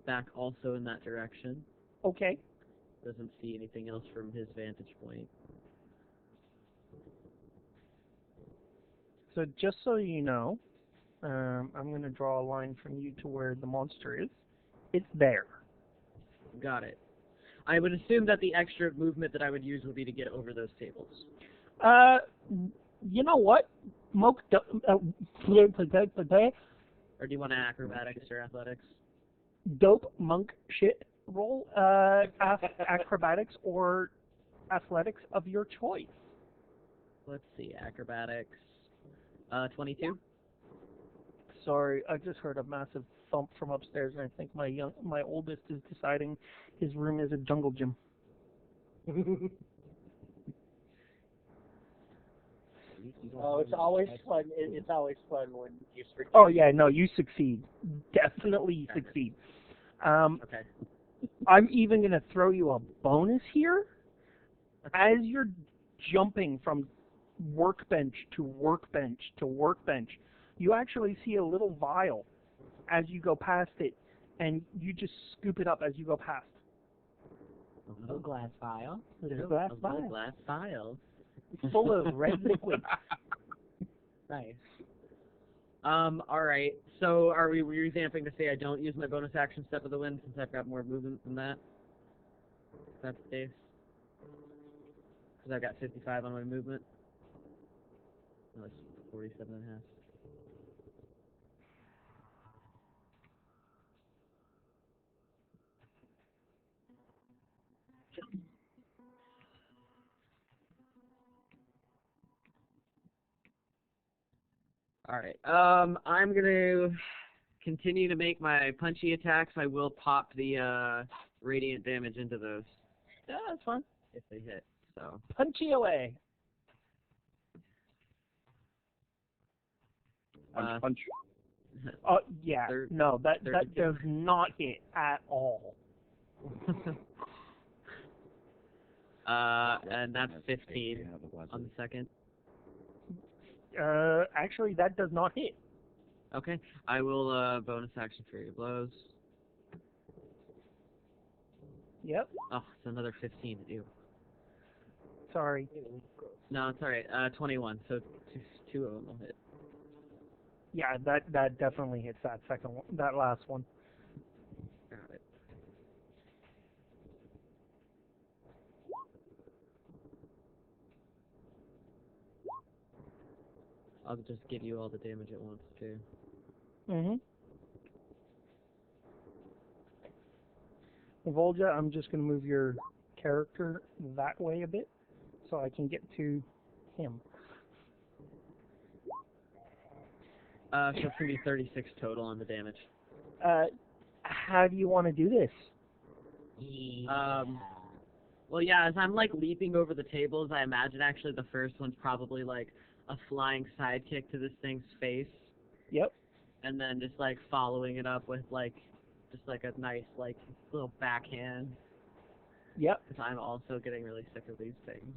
back also in that direction. Okay. Doesn't see anything else from his vantage point. So just so you know, I'm going to draw a line from you to where the monster is. It's there. Got it. I would assume that the extra movement that I would use would be to get over those tables. You know what? Or do you want acrobatics or athletics? Dope monk shit roll. Acrobatics or athletics of your choice. Let's see, acrobatics. 22. Sorry, I just heard a massive thump from upstairs, and I think my oldest is deciding his room is a jungle gym. Oh, it's always fun. It's always fun when you succeed. Oh yeah, no, you succeed. Definitely succeed. Okay. I'm even going to throw you a bonus here. As you're jumping from workbench to workbench to workbench, you actually see a little vial as you go past it, and you just scoop it up as you go past. A little glass vial. There's a glass A vial glass vial. full of red liquid. Nice. Alright, so are we revamping to say I don't use my bonus action Step of the Wind since I've got more movement than that? That's the case? Because I've got 55 on my movement. No, it's 47 and a half. Alright, I'm gonna continue to make my punchy attacks. I will pop the radiant damage into those Yeah, that's fine. if they hit. So Punchy away. Punch. Yeah, Third- no, that third- does not hit at all. and that's 15 on the second. Actually, that does not hit. Okay, I will bonus action Fury of Blows. Yep. Oh, it's another 15 to do. Sorry. No, it's alright. 21, so two of them will hit. Yeah, that definitely hits that second one, that last one. Got it. I'll just give you all the damage at once too. Mm-hmm. Volja, I'm just going to move your character that way a bit so I can get to him. So it's going to be 36 total on the damage. How do you want to do this? Well, yeah, as I'm, like, leaping over the tables, I imagine actually the first one's probably, like, a flying sidekick to this thing's face. Yep. And then just, like, following it up with, like, just, like, a nice, like, little backhand. Yep. Because I'm also getting really sick of these things.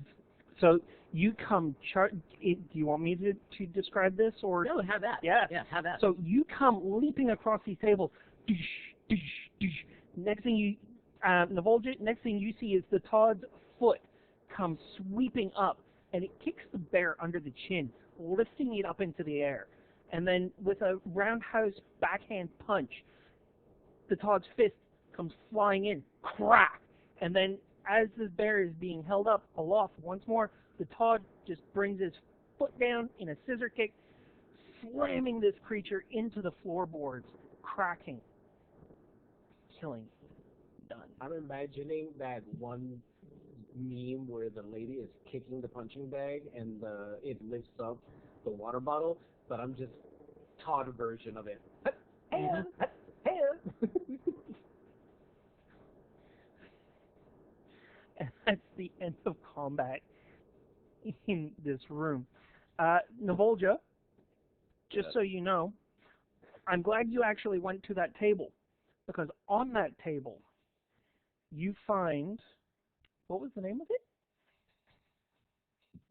So you come do you want me to describe this or? No, have that. Yeah. Yeah, have that. So you come leaping across these tables. Next thing you, Navolja, next thing you see is the Todd's foot come sweeping up, and it kicks the bear under the chin, lifting it up into the air. And then with a roundhouse backhand punch, the Todd's fist comes flying in, crack, and then as the bear is being held up aloft once more, the Todd just brings his foot down in a scissor kick, slamming this creature into the floorboards, cracking, killing. Done. I'm imagining that one meme where the lady is kicking the punching bag and it lifts up the water bottle, but I'm just Todd version of it. And that's the end of combat in this room. Navolja, just so you know, I'm glad you actually went to that table, because on that table, you find, what was the name of it?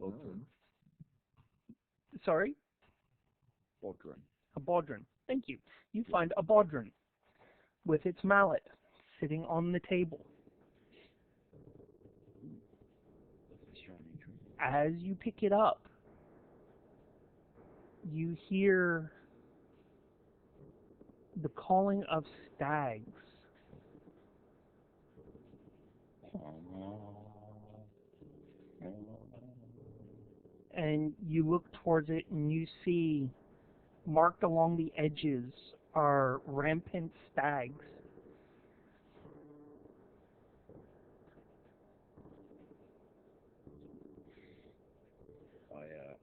Bodron. Sorry? Bodron. A bodron. Thank you. You find a bodron with its mallet sitting on the table. As you pick it up, you hear the calling of stags. And you look towards it and you see marked along the edges are rampant stags.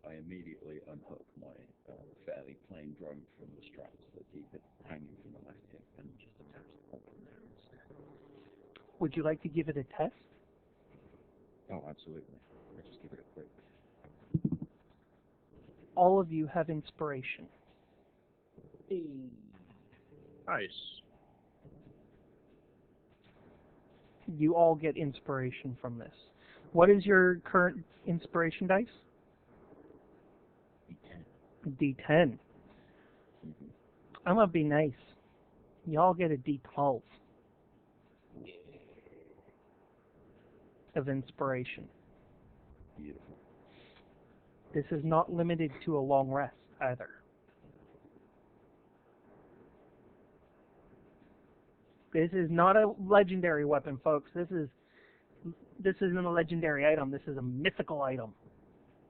I immediately unhook my fairly plain drone from the straps that keep it hanging from the left hip and just attach the weapon there instead. Would you like to give it a test? Oh, absolutely. I just give it a quick. All of you have inspiration. Nice. You all get inspiration from this. What is your current inspiration dice? D10. I'm gonna be nice. Y'all get a D12 of inspiration. Beautiful. This is not limited to a long rest either. This is not a legendary weapon, folks. This isn't a legendary item. This is a mythical item.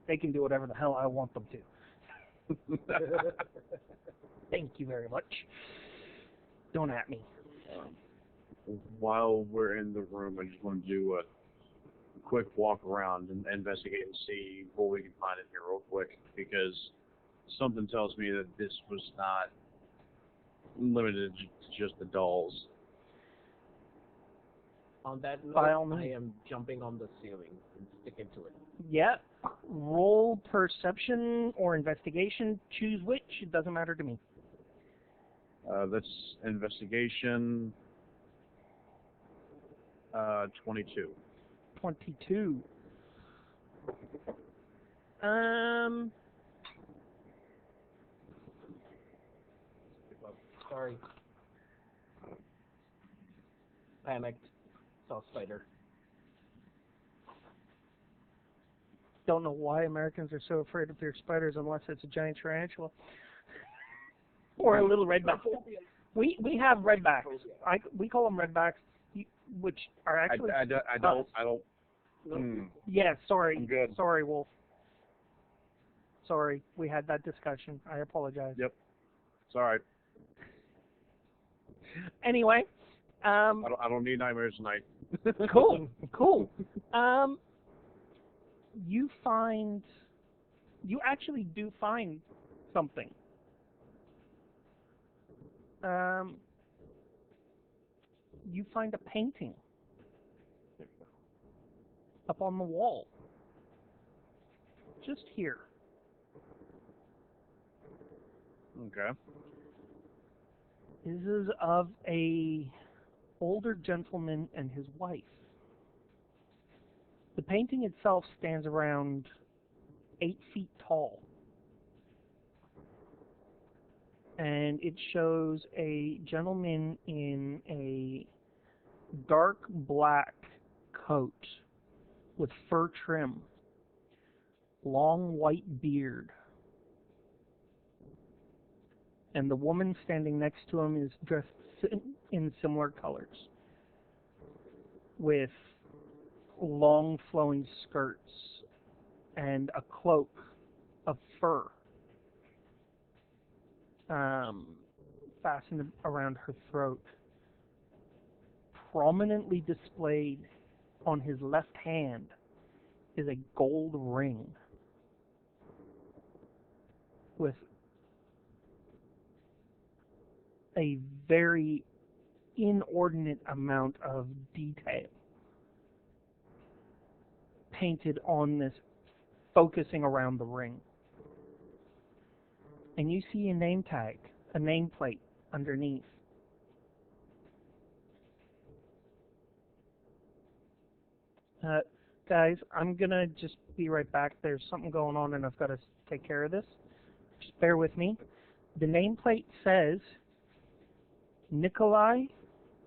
They can do whatever the hell I want them to. Thank you very much. Don't at me. While we're in the room, I just want to do a quick walk around and investigate and see what we can find in here real quick, because something tells me that this was not limited to just the dolls. on that note, By all means. I am jumping on the ceiling and sticking to it. Yeah. Roll perception or investigation. Choose which. It doesn't matter to me. That's investigation. 22. 22. Sorry. Panicked. Saw spider. Don't know why Americans are so afraid of their spiders unless it's a giant tarantula. Or a little redback. We have redbacks. We call them redbacks, which are actually... I don't. Yeah, sorry. I'm good. Sorry, Wolf. Sorry, we had that discussion. I apologize. Yep. It's all right. Anyway, I don't need nightmares tonight. cool. You actually do find something. You find a painting up on the wall. Just here. Okay. This is of a older gentleman and his wife. The painting itself stands around 8 feet tall. And it shows a gentleman in a dark black coat with fur trim, long white beard. And the woman standing next to him is dressed in similar colors, with long flowing skirts and a cloak of fur fastened around her throat. Prominently displayed on his left hand is a gold ring with a very inordinate amount of detail painted on this, focusing around the ring. And you see a name tag, a nameplate underneath. Guys, I'm gonna just be right back. There's something going on and I've got to take care of this. Just bear with me. The nameplate says Nikolai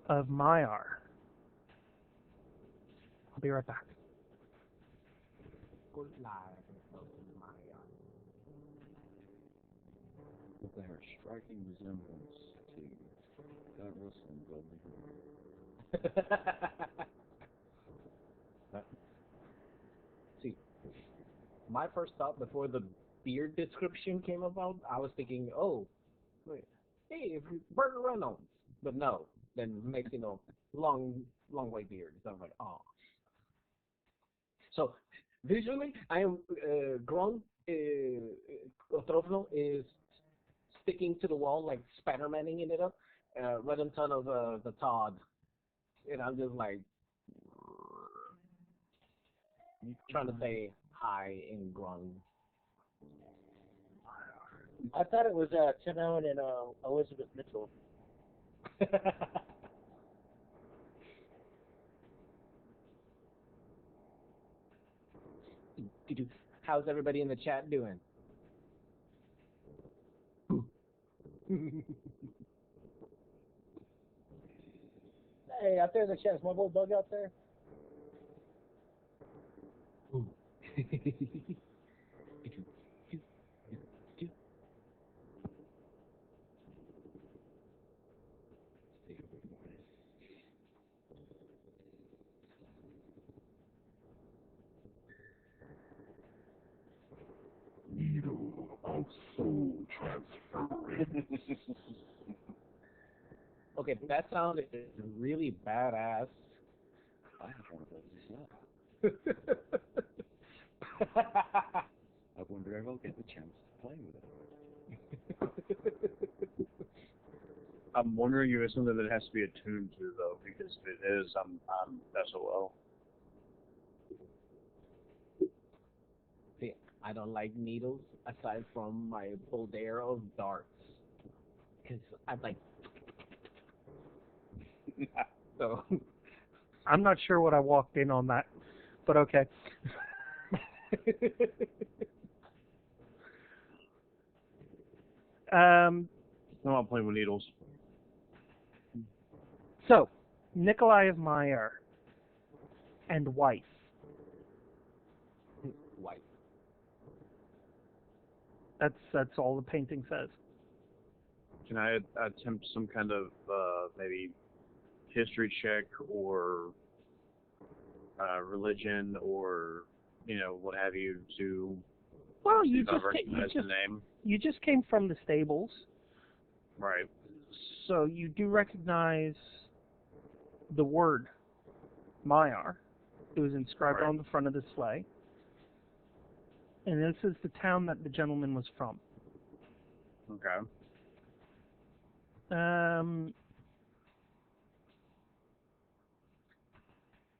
of Myar. I'll be right back. They are a striking resemblance to God Russell and Goldie. See, my first thought before the beard description came about, I was thinking, oh, wait, hey, it's Burt Reynolds. But no, then makes, long white beard. So I'm like, oh. So, visually, I am, Gron Otrovno is sticking to the wall, like Spider-Manning it up, right in front of the Todd. And I'm just like, trying to say hi in Gron. I thought it was Tim Allen and Elizabeth Mitchell. How's everybody in the chat doing? Hey, out there in the chat, is my little bug out there? Needle of soul transferring. Okay, that sound is really badass. I have one of those as well. I wonder if I'll get the chance to play with it. I'm wondering if it's something that has to be attuned to, though, because if it is, I'm SOL. See, I don't like needles aside from my Boldare of darts. Because I'm like... So... I'm not sure what I walked in on that, but okay. I'm not playing with needles. So, Nikolai of Myar and wife. White. That's all the painting says. Can I attempt some kind of maybe history check or religion or what have you to Well, See if I recognize the name. you just came from the stables, Right. so you do recognize the word Maiar. It was inscribed Right. on the front of the sleigh. And this is the town that the gentleman was from. Okay.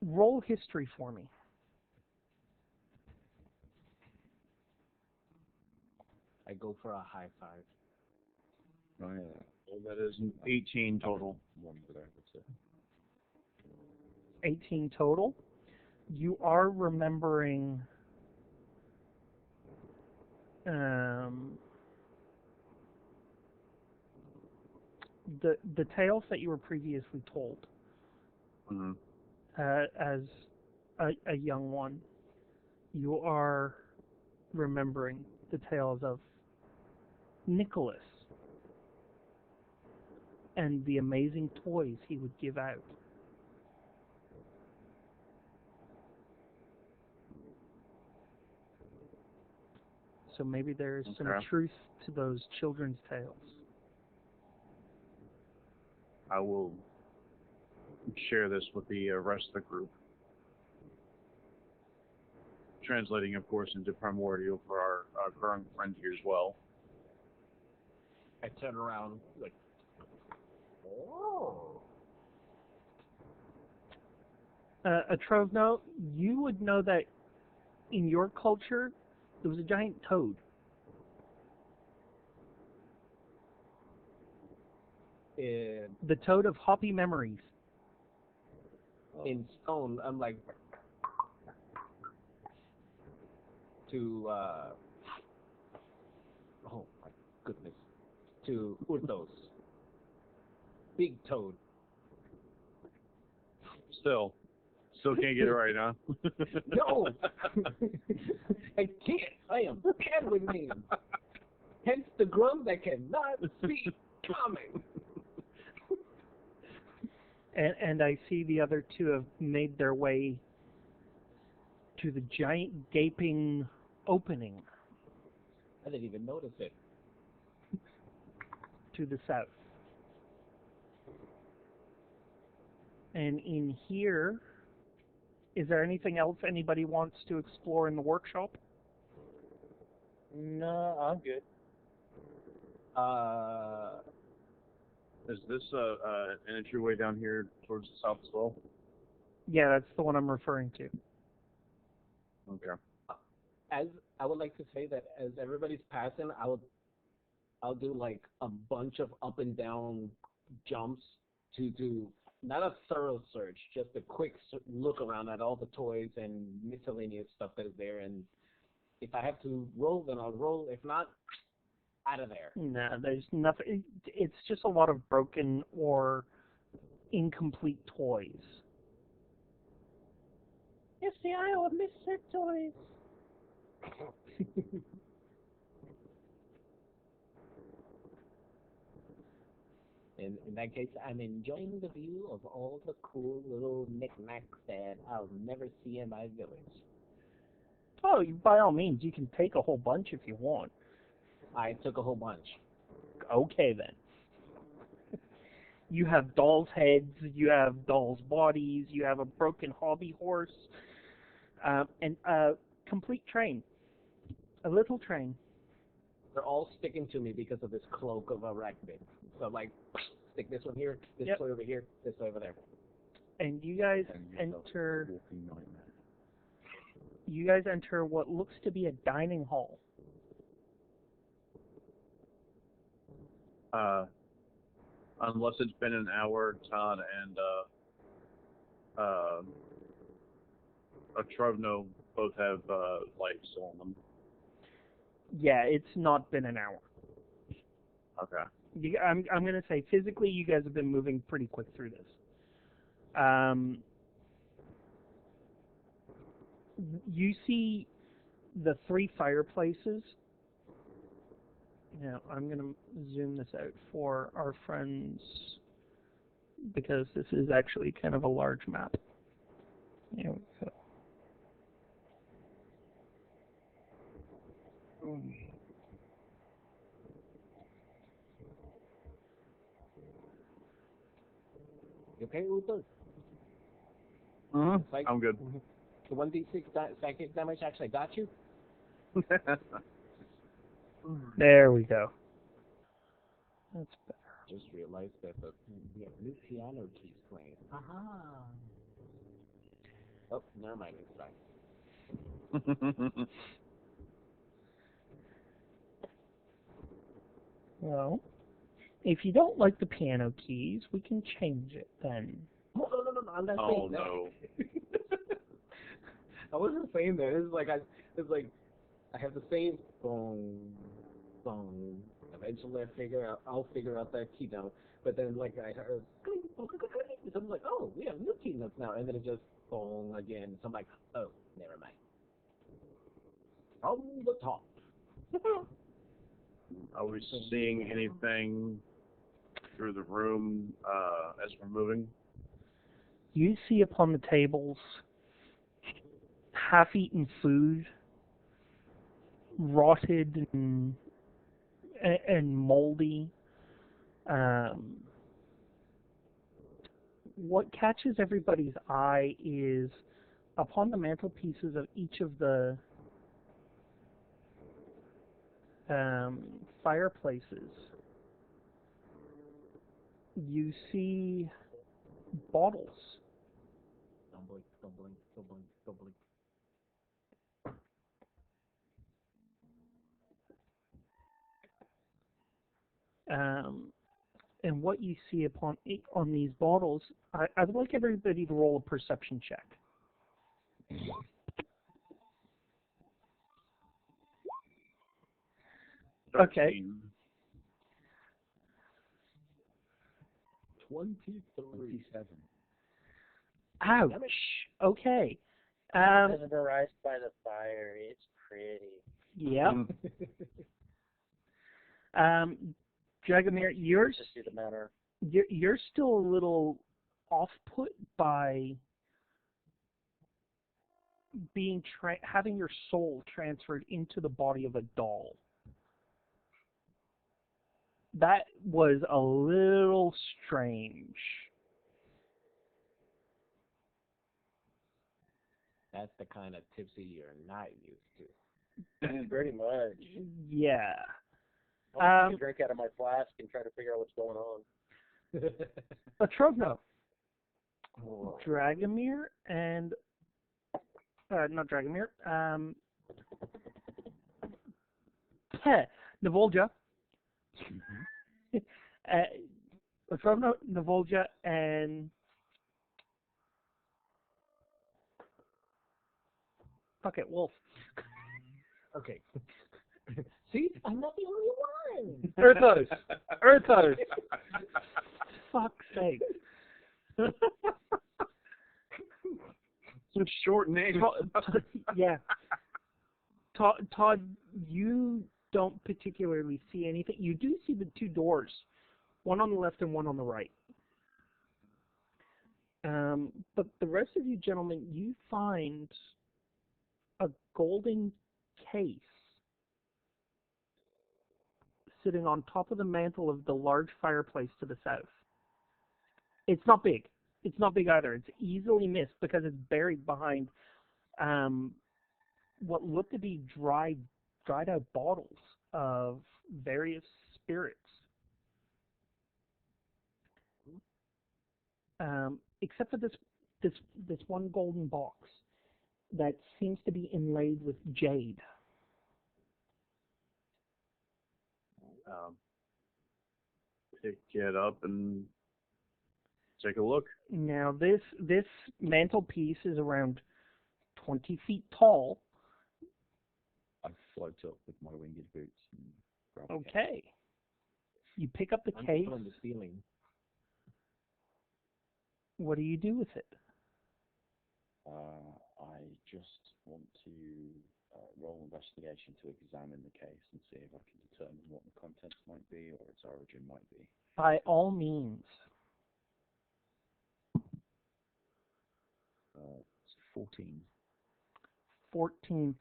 Roll history for me. I go for a high five. Oh, yeah. Well, that is 18 total. One that I would say. 18 total. You are remembering the tales that you were previously told Mm-hmm. as a young one. You are remembering the tales of Nicholas and the amazing toys he would give out. So maybe there's some Okay. truth to those children's tales. I will share this with the rest of the group. Translating, of course, into primordial for our current friend here as well. I turn around like, oh. Atrovno, you would know that in your culture, there was a giant toad. The toad of Hoppy Memories. In stone, I'm like, to, oh my goodness, to Urdos. Big toad. Still can't get it right, huh? No! I can't. I am bad with names. Hence the grump that cannot be coming. And I see the other two have made their way to the giant gaping opening I didn't even notice it. to the south. And in here, is there anything else anybody wants to explore in the workshop? No, I'm good. Is this an entryway down here towards the south as well? Yeah, that's the one I'm referring to. Okay. As I would like to say that as everybody's passing, I'll do like a bunch of up and down jumps to do not a thorough search, just a quick look around at all the toys and miscellaneous stuff that is there. And if I have to roll, then I'll roll. If not, out of there. No, there's nothing. It's just a lot of broken or incomplete toys. It's the Isle of Misfit Toys. In that case, I'm enjoying the view of all the cool little knickknacks that I'll never see in my village. Oh, by all means, you can take a whole bunch if you want. I took a whole bunch. Okay, then. You have dolls' heads, you have dolls' bodies, you have a broken hobby horse, and a complete train. A little train. They're all sticking to me because of this cloak of arachnid. So I'm like, stick this one here, this Yep. toy over here, this toy over there. And you guys And yourself enter. a walking nightmare. You guys enter what looks to be a dining hall. Unless it's been an hour, Todd and Trovno both have lights on them. Yeah, it's not been an hour. Okay. I'm gonna say physically, you guys have been moving pretty quick through this. You see the three fireplaces. Now, I'm gonna zoom this out for our friends because this is actually kind of a large map. There we go. You okay, Uther? Mm-hmm. Like, I'm good. The 1d6 psychic damage actually got you? There we go. That's better. Just realized that we have new piano keys playing. Aha! Oh, never mind, it's fine. Well, if you don't like the piano keys, we can change it then. No, I'm not Oh saying that. no. I wasn't saying that. It's like I have the same boom, boom. Eventually, I'll figure out that key note. But then, like I heard, cling, cling, cling, cling. So I'm like, oh, we have new key notes now. And then it just boom again. So I'm like, oh, never mind. From the top. Are we seeing anything through the room as we're moving? You see upon the tables half-eaten food, rotted and moldy. What catches everybody's eye is upon the mantelpieces of each of the fireplaces, you see bottles. Stumbling, stumbling, stumbling, stumbling. And what you see on these bottles, I'd like everybody to roll a perception check. Okay. 27. Ouch. Okay. Mesmerized by the fire. It's pretty. Yep. Dragomir, Just do the matter. you're still a little off-put by having your soul transferred into the body of a doll. That was a little strange. That's the kind of tipsy you're not used to. Pretty much. Yeah. I'll take a drink out of my flask and try to figure out what's going on. Atrovno, Dragomir, and not Dragomir. Navolja. Atrovno, Navolja, and fuck it, Wolf. Okay. See, I'm not the only one. Earthos. Fuck's sake. Some short name. Yeah. Todd, you don't particularly see anything. You do see the two doors, one on the left and one on the right. But the rest of you gentlemen, you find a golden case sitting on top of the mantle of the large fireplace to the south. It's not big. It's not big either. It's easily missed because it's buried behind what look to be dried out bottles of various spirits. Except for this one golden box that seems to be inlaid with jade. Pick it up and take a look. Now this mantelpiece is around 20 feet tall. I float up with my winged boots and grab the case. Okay. You pick up the I'm case. on the ceiling. What do you do with it? I just want to roll investigation to examine the case and see if I can determine what the contents might be or its origin might be. By all means. It's 14. 14.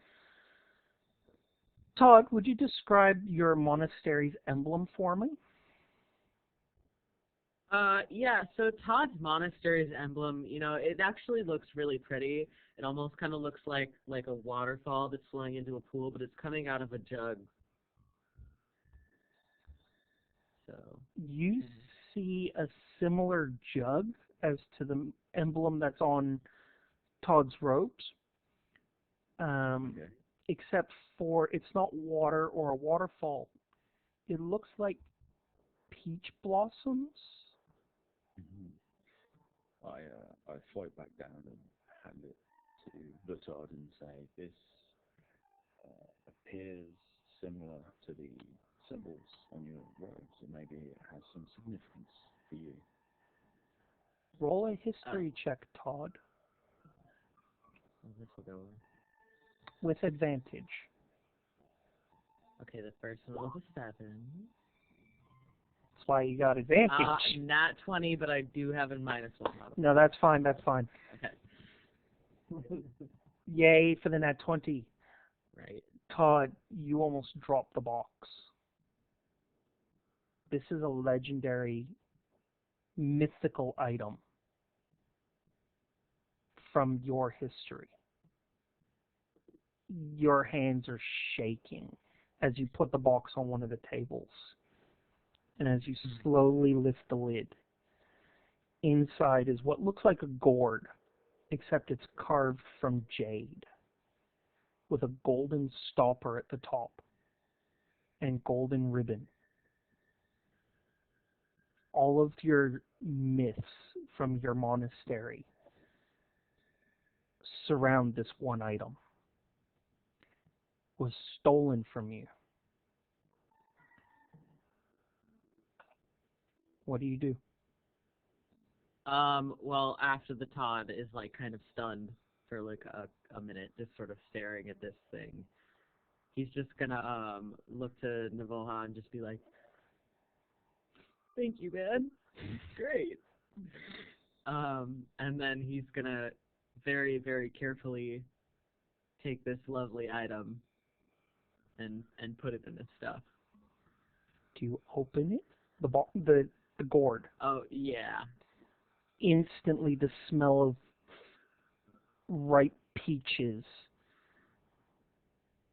Todd, would you describe your monastery's emblem for me? Yeah, so Todd's monastery's emblem, it actually looks really pretty. It almost kind of looks like a waterfall that's flowing into a pool, but it's coming out of a jug. So You see a similar jug as to the emblem that's on Todd's robes, Okay. except for it's not water or a waterfall. It looks like peach blossoms. Mhm. I float back down and hand it to the Todd and say, this appears similar to the symbols on your robes, and maybe it has some significance for you. Roll a history check, Todd, this will go. with advantage. Okay, the first one was a 7. That's why you got advantage. Not 20, but I do have a -1 modifier. No, that's fine. That's fine. Okay. Yay for the nat 20. Right. Todd, you almost dropped the box. This is a legendary, mythical item from your history. Your hands are shaking as you put the box on one of the tables. And as you slowly lift the lid, inside is what looks like a gourd, except it's carved from jade, with a golden stopper at the top and golden ribbon. All of your myths from your monastery surround this one item. Was stolen from you. What do you do? Well, after the Todd is kind of stunned for a minute, just sort of staring at this thing, he's just gonna look to Navoha and just be like, "Thank you, man. Great." And then he's gonna very, very carefully take this lovely item and put it in his stuff. Do you open it? The gourd. Oh yeah. Instantly, the smell of ripe peaches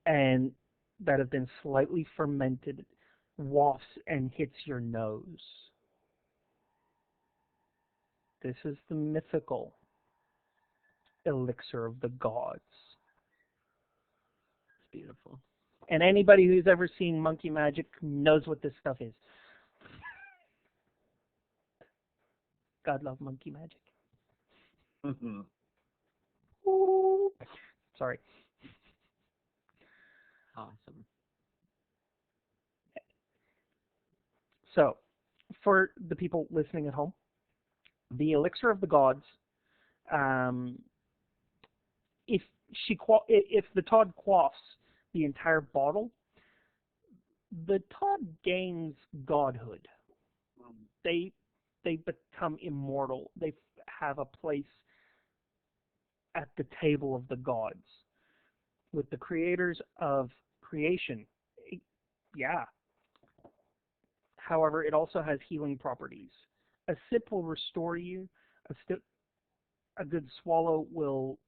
and that have been slightly fermented wafts and hits your nose. This is the mythical elixir of the gods. It's beautiful. And anybody who's ever seen Monkey Magic knows what this stuff is. God love Monkey Magic. Ooh. Sorry. Awesome. So, for the people listening at home, the elixir of the gods, if the Todd quaffs the entire bottle, the Todd gains godhood. They become immortal. They have a place at the table of the gods with the creators of creation. Yeah. However, it also has healing properties. A sip will restore you. A good swallow will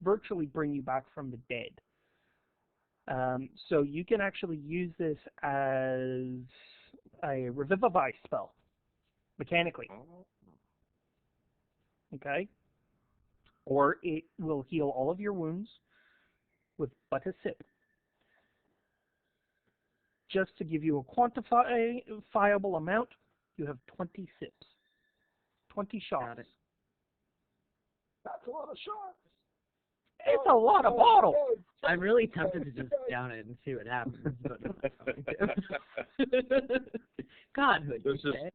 virtually bring you back from the dead. So you can actually use this as a revivify spell, mechanically. Okay? Or it will heal all of your wounds with but a sip. Just to give you a quantifiable amount, you have 20 sips. 20 shots. Got it. That's a lot of shots. It's a lot of bottles. I'm really tempted to just down it and see what happens, but I'm not going to. Godhood, you say?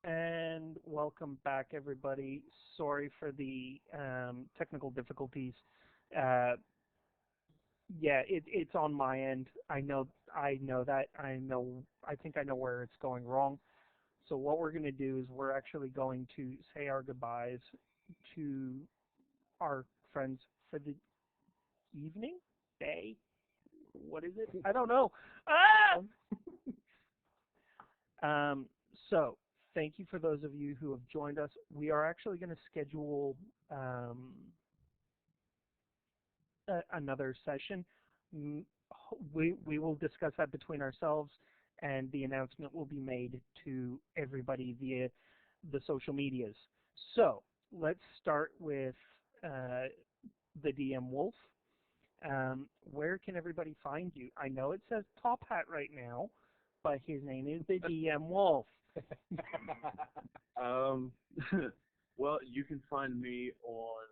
And welcome back, everybody. Sorry for the technical difficulties. Yeah, it's on my end. I know that. I think I know where it's going wrong. So what we're going to do is we're actually going to say our goodbyes to our friends for the evening, day. What is it? I don't know. So thank you for those of you who have joined us. We are actually going to schedule another session. We will discuss that between ourselves, and the announcement will be made to everybody via the social medias. So let's start with the DM Wolf. Where can everybody find you? I know it says Top Hat right now, but his name is the DM Wolf. Well, you can find me on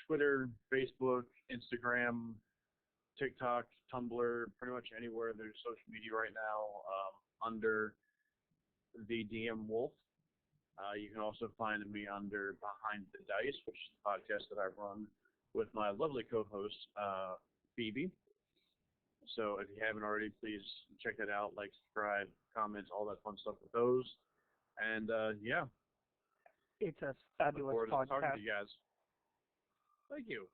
Twitter, Facebook, Instagram, TikTok, Tumblr, pretty much anywhere there's social media right now, under the DM Wolf. You can also find me under Behind the Dice, which is the podcast that I run with my lovely co-host, Phoebe. So if you haven't already, please check that out, like, subscribe, comments, all that fun stuff with those. And, yeah. It's a fabulous Look forward to podcast. talking to you guys. Thank you.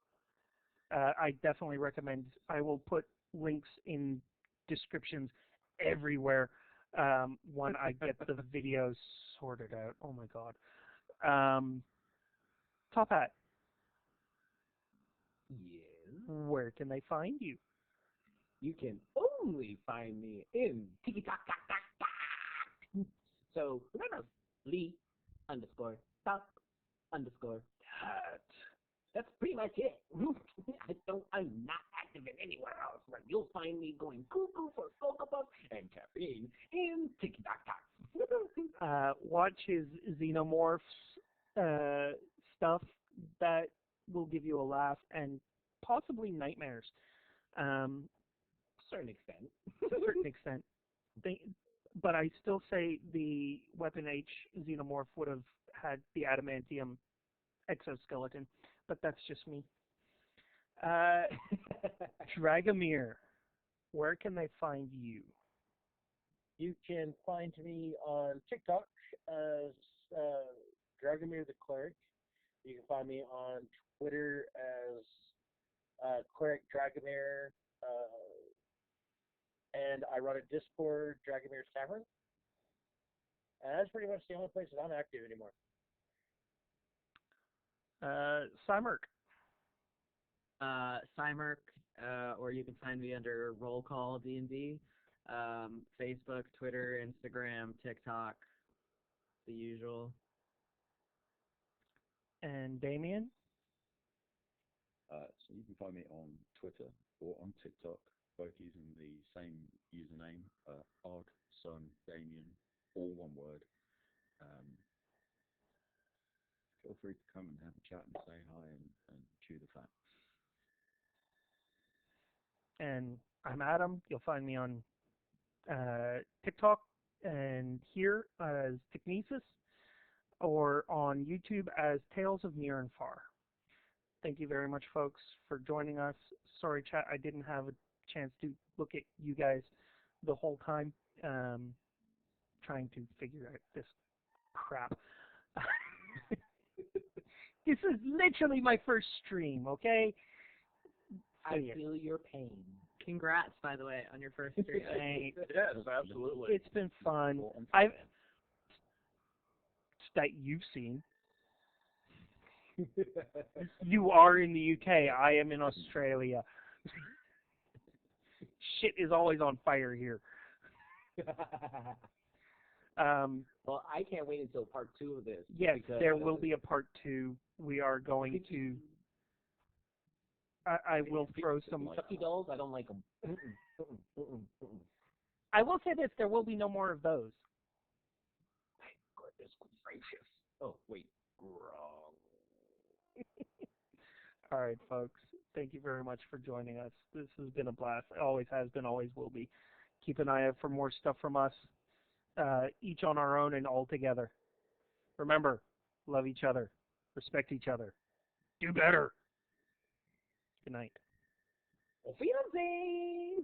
I definitely recommend. I will put links in descriptions everywhere when I get the videos sorted out. Oh my god. Top Hat, Yes. where can they find you? You can only find me in TikTok. So remember, Lee_top_hat. That's pretty much it. I'm not active in anywhere else, but you'll find me going cuckoo for Cocoa Puff and caffeine in TikTok. Watch his Xenomorphs stuff. That will give you a laugh and possibly nightmares. Certain extent. To a certain extent. But I still say the Weapon H Xenomorph would have had the adamantium exoskeleton, but that's just me. Dragomir, where can they find you? You can find me on TikTok as Dragomir the Cleric. You can find me on Twitter as Cleric Dragomir, and I run a Discord, Dragomir's Tavern. And that's pretty much the only places I'm active anymore. PsyMerc. PsyMerc, or you can find me under Roll Call D&D. Facebook, Twitter, Instagram, TikTok, the usual. And Damien? So you can find me on Twitter or on TikTok, both using the same username, OddSonDamian, all one word. Feel free to come and have a chat and say hi and chew the fat. And I'm Adam. You'll find me on TikTok and here as Technesis, or on YouTube as Tales of Near and Far. Thank you very much, folks, for joining us. Sorry, chat, I didn't have a chance to look at you guys the whole time, trying to figure out this crap. This is literally my first stream, okay? I feel your pain. Congrats, by the way, on your first stream. Thanks. Yes, absolutely. It's been fun. That you've seen. You are in the UK. I am in Australia. Shit is always on fire here. Well, I can't wait until part 2 of this. Yes, there will be a part 2. We are going to... I will throw some... Chucky dolls, I don't like them. I will say this, there will be no more of those. Goodness gracious. Oh, wait. Wrong. All right, folks. Thank you very much for joining us. This has been a blast. It always has been, always will be. Keep an eye out for more stuff from us, each on our own and all together. Remember, love each other. Respect each other. Do better. Good night. Fiancé!